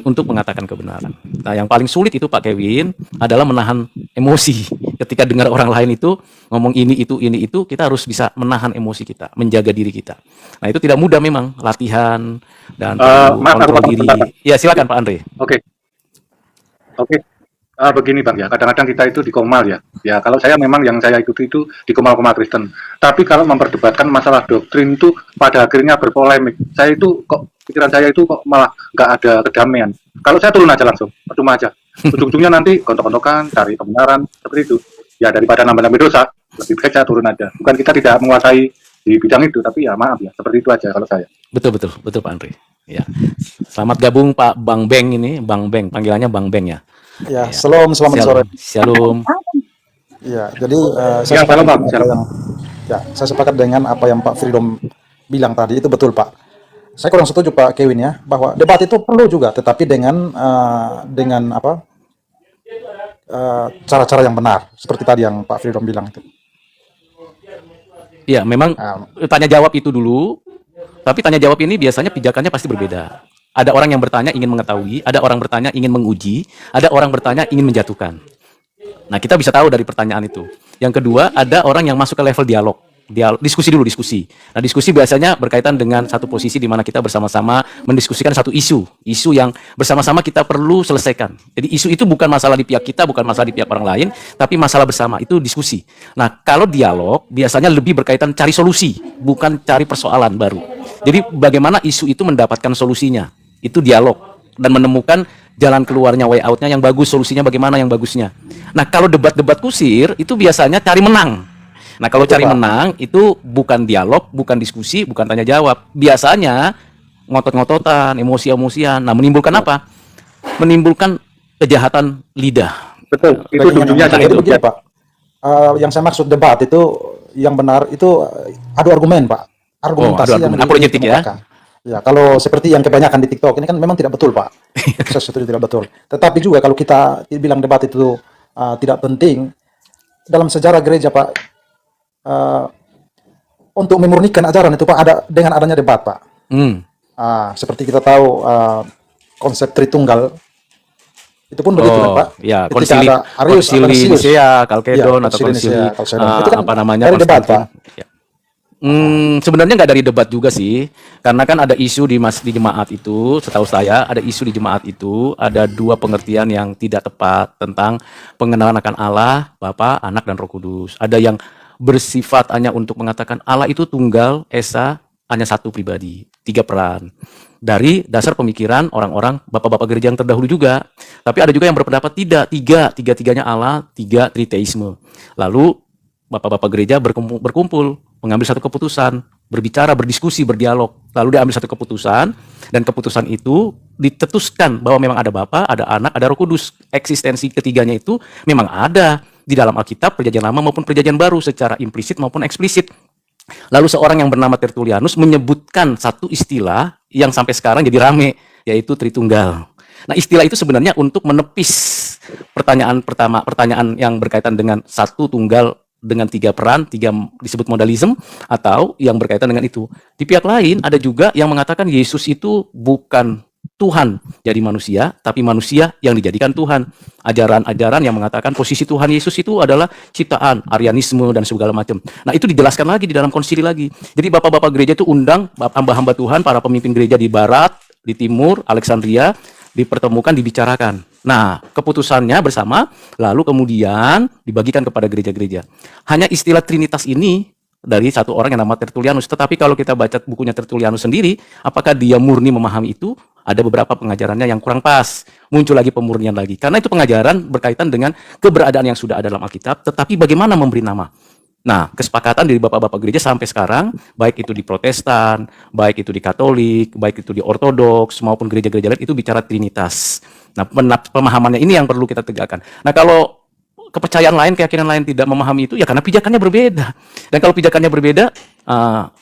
untuk mengatakan kebenaran. Nah, yang paling sulit itu Pak Kevin adalah menahan emosi. Ketika dengar orang lain itu ngomong ini itu, kita harus bisa menahan emosi kita, menjaga diri kita. Nah, itu tidak mudah memang, latihan dan kontrol diri. Ya, silakan Pak Andre. Oke. Begini Bang ya, kadang-kadang kita itu di Komal ya. Ya, kalau saya memang yang saya ikuti itu di Komal-Komal Kristen. Tapi kalau memperdebatkan masalah doktrin itu pada akhirnya berpolemik. Pikiran saya itu kok malah nggak ada kedamaian. Kalau saya turun aja langsung, percuma aja. ujung-ujungnya nanti gontok-gontokan, cari kebenaran, seperti itu. Ya daripada nambah-nambah dosa, lebih baik saya turun aja. Bukan kita tidak menguasai di bidang itu, tapi ya maaf ya, seperti itu aja kalau saya. Betul betul betul Pak Andre. Ya. Selamat gabung Pak Bang Beng ini, Bang Beng, panggilannya Bang Beng ya. Ya, selamat sore. Shalom. Ya, jadi Ya, salam, Pak. Salam. saya sepakat dengan apa yang Pak Freedom bilang tadi, itu betul Pak. Saya kurang setuju Pak Kevin ya, bahwa debat itu perlu juga, tetapi dengan cara-cara yang benar, seperti tadi yang Pak Freedom bilang itu. Ya, memang tanya jawab itu dulu. Tapi tanya jawab ini biasanya pijakannya pasti berbeda. Ada orang yang bertanya ingin mengetahui, ada orang bertanya ingin menguji, ada orang bertanya ingin menjatuhkan. Nah, kita bisa tahu dari pertanyaan itu. Yang kedua, ada orang yang masuk ke level dialog. Diskusi dulu, diskusi. Nah, diskusi biasanya berkaitan dengan satu posisi di mana kita bersama-sama mendiskusikan satu isu yang bersama-sama kita perlu selesaikan. Jadi isu itu bukan masalah di pihak kita, bukan masalah di pihak orang lain, tapi masalah bersama, itu diskusi. Nah, kalau dialog biasanya lebih berkaitan cari solusi, bukan cari persoalan baru. Jadi bagaimana isu itu mendapatkan solusinya, itu dialog dan menemukan jalan keluarnya, way out-nya yang bagus, solusinya bagaimana yang bagusnya. Nah, kalau debat-debat kusir itu biasanya cari menang. Nah, kalau cari menang itu bukan dialog, bukan diskusi, bukan tanya jawab. Biasanya ngotot-ngototan, emosi-emosian. Nah, menimbulkan apa? Menimbulkan kejahatan lidah. Betul, itu ujungnya itu begini Pak. Yang saya maksud debat itu yang benar itu adu argumen Pak. Argumentasi yang apologetik ya. Ya, kalau seperti yang kebanyakan di TikTok ini kan memang tidak betul Pak. Saya setuju tidak betul. Tetapi juga kalau kita bilang debat itu tidak penting, dalam sejarah gereja Pak, untuk memurnikan ajaran itu Pak ada dengan adanya debat Pak. Seperti kita tahu konsep Tritunggal itu pun begitu kan Pak. Ya, konsili Nicea, Kalkedon atau konsili itu kan apa namanya dari debat Pak. Ya. Sebenarnya nggak dari debat juga sih, karena kan ada isu di jemaat itu, setahu saya ada isu di jemaat itu, ada dua pengertian yang tidak tepat tentang pengenalan akan Allah, Bapa, Anak, dan Roh Kudus. Ada yang bersifat hanya untuk mengatakan Allah itu tunggal, esa, hanya satu pribadi, 3 peran. Dari dasar pemikiran orang-orang bapak-bapak gereja yang terdahulu juga. Tapi ada juga yang berpendapat tidak, tiga-tiganya Allah, 3 triteisme. Lalu bapak-bapak gereja berkumpul, mengambil satu keputusan, berbicara, berdiskusi, berdialog. Lalu diambil satu keputusan, dan keputusan itu ditetuskan bahwa memang ada Bapa, ada Anak, ada Roh Kudus. Eksistensi ketiganya itu memang ada di dalam Alkitab, Perjanjian Lama maupun Perjanjian Baru, secara implisit maupun eksplisit. Lalu seorang yang bernama Tertullianus menyebutkan satu istilah yang sampai sekarang jadi rame, yaitu Tritunggal. Nah, istilah itu sebenarnya untuk menepis pertanyaan yang berkaitan dengan satu tunggal dengan 3 peran, 3 disebut modalisme, atau yang berkaitan dengan itu. Di pihak lain ada juga yang mengatakan Yesus itu bukan Tuhan jadi manusia, tapi manusia yang dijadikan Tuhan. Ajaran-ajaran yang mengatakan posisi Tuhan Yesus itu adalah ciptaan, Arianisme, dan segala macam. Nah, itu dijelaskan lagi di dalam konsili lagi. Jadi bapak-bapak gereja itu undang hamba-hamba Tuhan, para pemimpin gereja di barat, di timur, Alexandria, dipertemukan, dibicarakan. Nah, keputusannya bersama, lalu kemudian dibagikan kepada gereja-gereja. Hanya istilah Trinitas ini dari satu orang yang nama Tertullianus. Tetapi kalau kita baca bukunya Tertullianus sendiri, apakah dia murni memahami itu? Ada beberapa pengajarannya yang kurang pas. Muncul lagi pemurnian lagi. Karena itu pengajaran berkaitan dengan keberadaan yang sudah ada dalam Alkitab, tetapi bagaimana memberi nama. Nah, kesepakatan dari bapak-bapak gereja sampai sekarang, baik itu di Protestan, baik itu di Katolik, baik itu di Ortodoks, maupun gereja-gereja lain, itu bicara Trinitas. Nah, pemahamannya ini yang perlu kita tegakkan. Nah, kalau kepercayaan lain, keyakinan lain tidak memahami itu, ya karena pijakannya berbeda. Dan kalau pijakannya berbeda,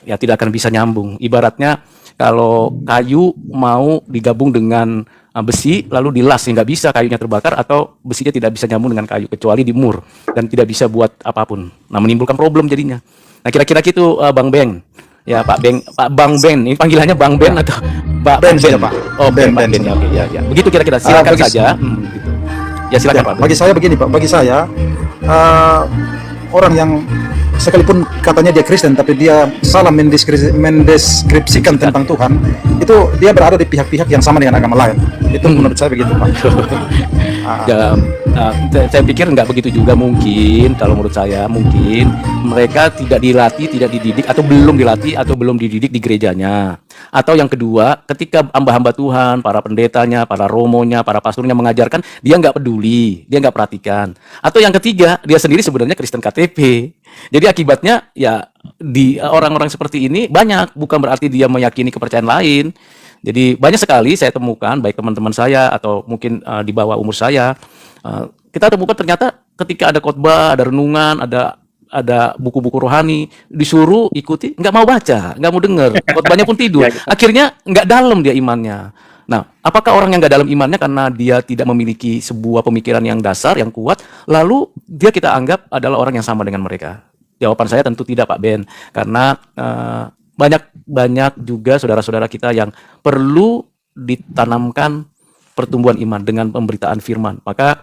ya tidak akan bisa nyambung. Ibaratnya, kalau kayu mau digabung dengan besi, lalu dilas, nggak bisa, kayunya terbakar, atau besinya tidak bisa nyambung dengan kayu, kecuali dimur, dan tidak bisa buat apapun. Nah, menimbulkan problem jadinya. Nah, kira-kira gitu, Bang Ben. Ya, Pak Bang Ben, ini panggilannya Bang Ben atau Pak Ben? Pak. Oh, Ben. Ya, oke, ya. Begitu kira-kira, silakan saja. Gitu. Ya, silakan Pak. Bagi saya begini Pak, bagi saya orang yang sekalipun katanya dia Kristen tapi dia salah mendeskripsikan tentang Tuhan, itu dia berada di pihak-pihak yang sama dengan agama lain. Itu menurut saya begitu Pak. Saya pikir nggak begitu juga mungkin. Kalau menurut saya mungkin mereka tidak dilatih, tidak dididik, atau belum dilatih, atau belum dididik di gerejanya. Atau yang kedua, ketika hamba-hamba Tuhan, para pendetanya, para romonya, para pastornya mengajarkan, dia nggak peduli, dia nggak perhatikan. Atau yang ketiga, dia sendiri sebenarnya Kristen KTP. Jadi akibatnya ya di orang-orang seperti ini banyak, bukan berarti dia meyakini kepercayaan lain. Jadi banyak sekali saya temukan, baik teman-teman saya atau mungkin di bawah umur saya, kita temukan ternyata ketika ada khotbah, ada renungan, ada buku-buku rohani, disuruh ikuti, nggak mau baca, nggak mau dengar, khotbahnya pun tidur. Akhirnya nggak dalam dia imannya. Nah, apakah orang yang nggak dalam imannya karena dia tidak memiliki sebuah pemikiran yang dasar, yang kuat, lalu dia kita anggap adalah orang yang sama dengan mereka? Jawaban saya tentu tidak, Pak Ben, karena banyak juga saudara-saudara kita yang perlu ditanamkan pertumbuhan iman dengan pemberitaan firman. Maka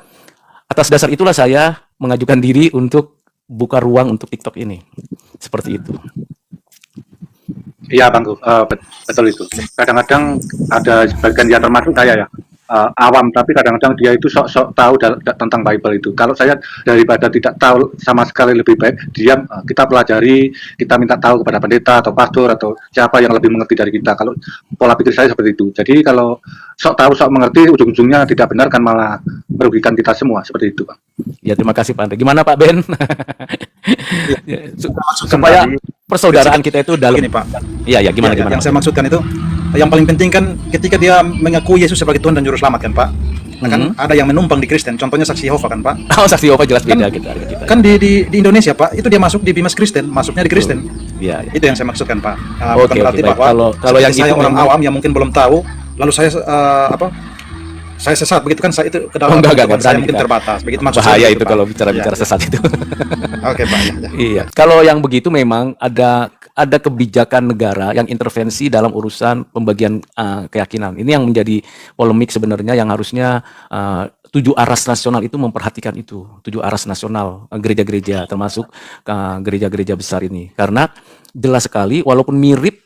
atas dasar itulah saya mengajukan diri untuk buka ruang untuk TikTok ini. Seperti itu. Iya Bang, betul itu. Kadang-kadang ada sebagian yang termasuk saya ya, awam, tapi kadang-kadang dia itu sok-sok tahu tentang Bible itu. Kalau saya daripada tidak tahu sama sekali, lebih baik diam, kita pelajari, kita minta tahu kepada pendeta atau pastor atau siapa yang lebih mengerti dari kita. Kalau pola pikir saya seperti itu. Jadi kalau sok tahu, sok mengerti, ujung-ujungnya tidak benar kan malah merugikan kita semua, seperti itu Bang. Ya, terima kasih Pak Andre. Gimana Pak Ben? Ya, supaya persaudaraan kita itu dalam Gini Pak, Iya, gimana ya, gimana. yang saya maksudkan itu, yang paling penting kan ketika dia mengaku Yesus sebagai Tuhan dan Juru Selamat kan Pak. Nah, kan ada yang menumpang di Kristen, contohnya saksi Yehova kan Pak. Oh, saksi Yehova jelas beda kita. Kan di Indonesia Pak, itu dia masuk di Bimas Kristen, masuknya di Kristen. Iya. Itu yang saya maksudkan Pak. Oke, Bukan berarti baik. bahwa Kalau yang saya itu orang memang- awam yang mungkin belum tahu, lalu saya saya sesat begitu kan, saya itu ke dalam enggak, pengetahuan saya berani mungkin kita. terbatas. Begitu maksud Bahaya saya itu Pak. kalau bicara-bicara Iya, sesat itu. Oke Pak, ya. Iya. Kalau yang begitu memang ada kebijakan negara yang intervensi dalam urusan pembagian keyakinan. Ini yang menjadi polemik sebenarnya, yang harusnya 7 aras nasional itu memperhatikan itu. 7 aras nasional gereja-gereja, termasuk gereja-gereja besar ini. Karena jelas sekali walaupun mirip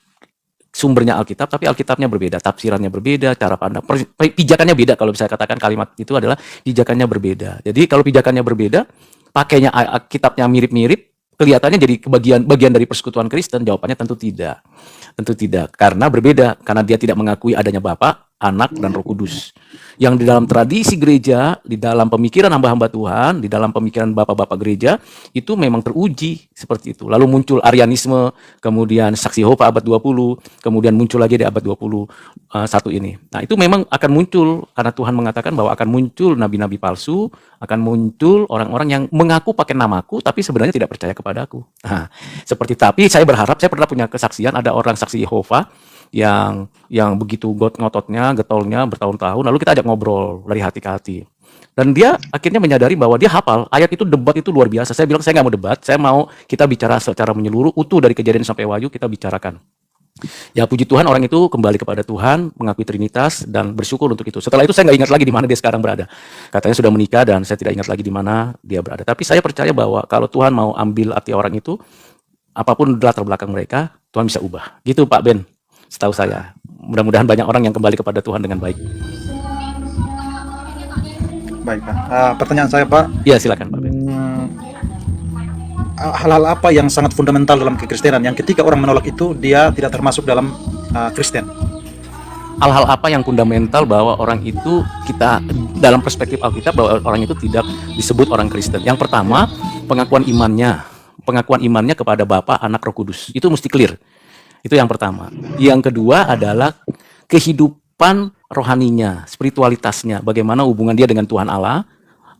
sumbernya Alkitab, tapi Alkitabnya berbeda, tafsirannya berbeda, cara pandang, pijakannya beda. Kalau saya katakan kalimat itu adalah pijakannya berbeda. Jadi kalau pijakannya berbeda, pakainya kitabnya mirip-mirip, kelihatannya jadi bagian dari persekutuan Kristen. Jawabannya tentu tidak. Tentu tidak, karena berbeda, karena dia tidak mengakui adanya Bapa, Anak, dan Roh Kudus. Yang di dalam tradisi gereja, di dalam pemikiran hamba-hamba Tuhan, di dalam pemikiran bapak-bapak gereja, itu memang teruji seperti itu. Lalu muncul Arianisme, kemudian saksi Yehova abad 20, kemudian muncul lagi di abad 21 ini. Nah, itu memang akan muncul, karena Tuhan mengatakan bahwa akan muncul nabi-nabi palsu, akan muncul orang-orang yang mengaku pakai namaku, tapi sebenarnya tidak percaya kepadaku. Nah, tapi saya berharap, saya pernah punya kesaksian, ada orang saksi Yehova, yang begitu ngototnya, getolnya bertahun-tahun, lalu kita ajak ngobrol dari hati ke hati. Dan dia akhirnya menyadari bahwa dia hafal ayat itu, debat itu luar biasa. Saya bilang saya nggak mau debat, saya mau kita bicara secara menyeluruh, utuh dari Kejadian sampai Wahyu kita bicarakan. Ya puji Tuhan, orang itu kembali kepada Tuhan, mengakui Trinitas dan bersyukur untuk itu. Setelah itu saya nggak ingat lagi di mana dia sekarang berada. Katanya sudah menikah dan saya tidak ingat lagi di mana dia berada. Tapi saya percaya bahwa kalau Tuhan mau ambil hati orang itu, apapun latar belakang mereka, Tuhan bisa ubah. Gitu Pak Ben. Setahu saya, mudah-mudahan banyak orang yang kembali kepada Tuhan dengan baik. Baik Pak. Pertanyaan saya Pak, Iya, silakan Pak Ben. hal-hal apa yang sangat fundamental dalam kekristenan yang ketika orang menolak itu dia tidak termasuk dalam Kristen? Hal-hal apa yang fundamental bahwa orang itu, kita dalam perspektif Alkitab, bahwa orang itu tidak disebut orang Kristen? Yang pertama, pengakuan imannya kepada Bapa, Anak, Roh Kudus. Itu mesti clear. Itu yang pertama. Yang kedua adalah kehidupan rohaninya, spiritualitasnya, bagaimana hubungan dia dengan Tuhan Allah,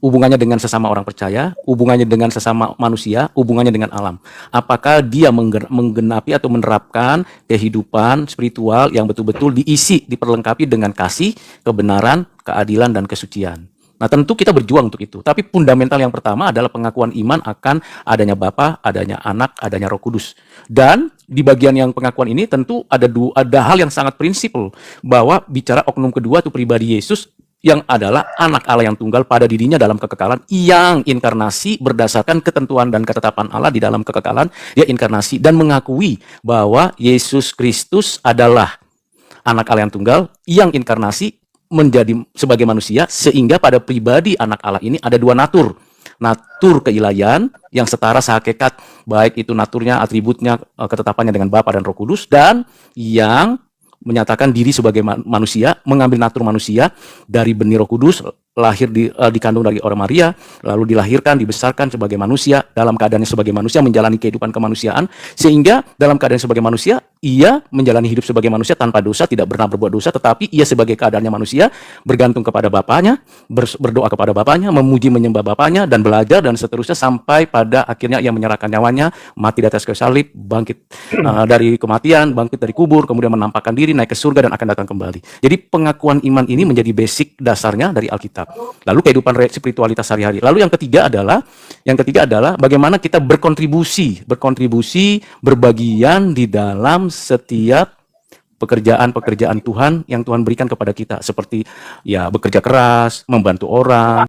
hubungannya dengan sesama orang percaya, hubungannya dengan sesama manusia, hubungannya dengan alam. Apakah dia menggenapi atau menerapkan kehidupan spiritual yang betul-betul diisi, diperlengkapi dengan kasih, kebenaran, keadilan, dan kesucian. Nah, tentu kita berjuang untuk itu. Tapi fundamental yang pertama adalah pengakuan iman akan adanya Bapa, adanya Anak, adanya Roh Kudus. Dan di bagian yang pengakuan ini tentu ada hal yang sangat prinsipal, bahwa bicara oknum kedua itu pribadi Yesus yang adalah Anak Allah yang tunggal pada dirinya dalam kekekalan, yang inkarnasi berdasarkan ketentuan dan ketetapan Allah di dalam kekekalan. Dia inkarnasi dan mengakui bahwa Yesus Kristus adalah Anak Allah yang tunggal yang inkarnasi menjadi sebagai manusia, sehingga pada pribadi Anak Allah ini ada 2 natur. Natur keilahian yang setara sehakikat, baik itu naturnya, atributnya, ketetapannya dengan Bapa dan Roh Kudus, dan yang menyatakan diri sebagai manusia, mengambil natur manusia dari benih Roh Kudus, lahir dikandung dari orang Maria, lalu dilahirkan, dibesarkan sebagai manusia, dalam keadaannya sebagai manusia menjalani kehidupan kemanusiaan, sehingga dalam keadaan sebagai manusia ia menjalani hidup sebagai manusia tanpa dosa, tidak pernah berbuat dosa, tetapi ia sebagai keadaannya manusia bergantung kepada Bapaknya, berdoa kepada Bapaknya, memuji menyembah Bapaknya, dan belajar dan seterusnya sampai pada akhirnya ia menyerahkan nyawanya, mati di atas kayu salib, bangkit dari kematian, bangkit dari kubur, kemudian menampakkan diri, naik ke surga dan akan datang kembali. Jadi pengakuan iman ini menjadi basic dasarnya dari Alkitab. Lalu kehidupan spiritualitas sehari-hari. Lalu yang ketiga adalah bagaimana kita berkontribusi, berbagian di dalam setiap pekerjaan-pekerjaan Tuhan yang Tuhan berikan kepada kita, seperti ya bekerja keras, membantu orang,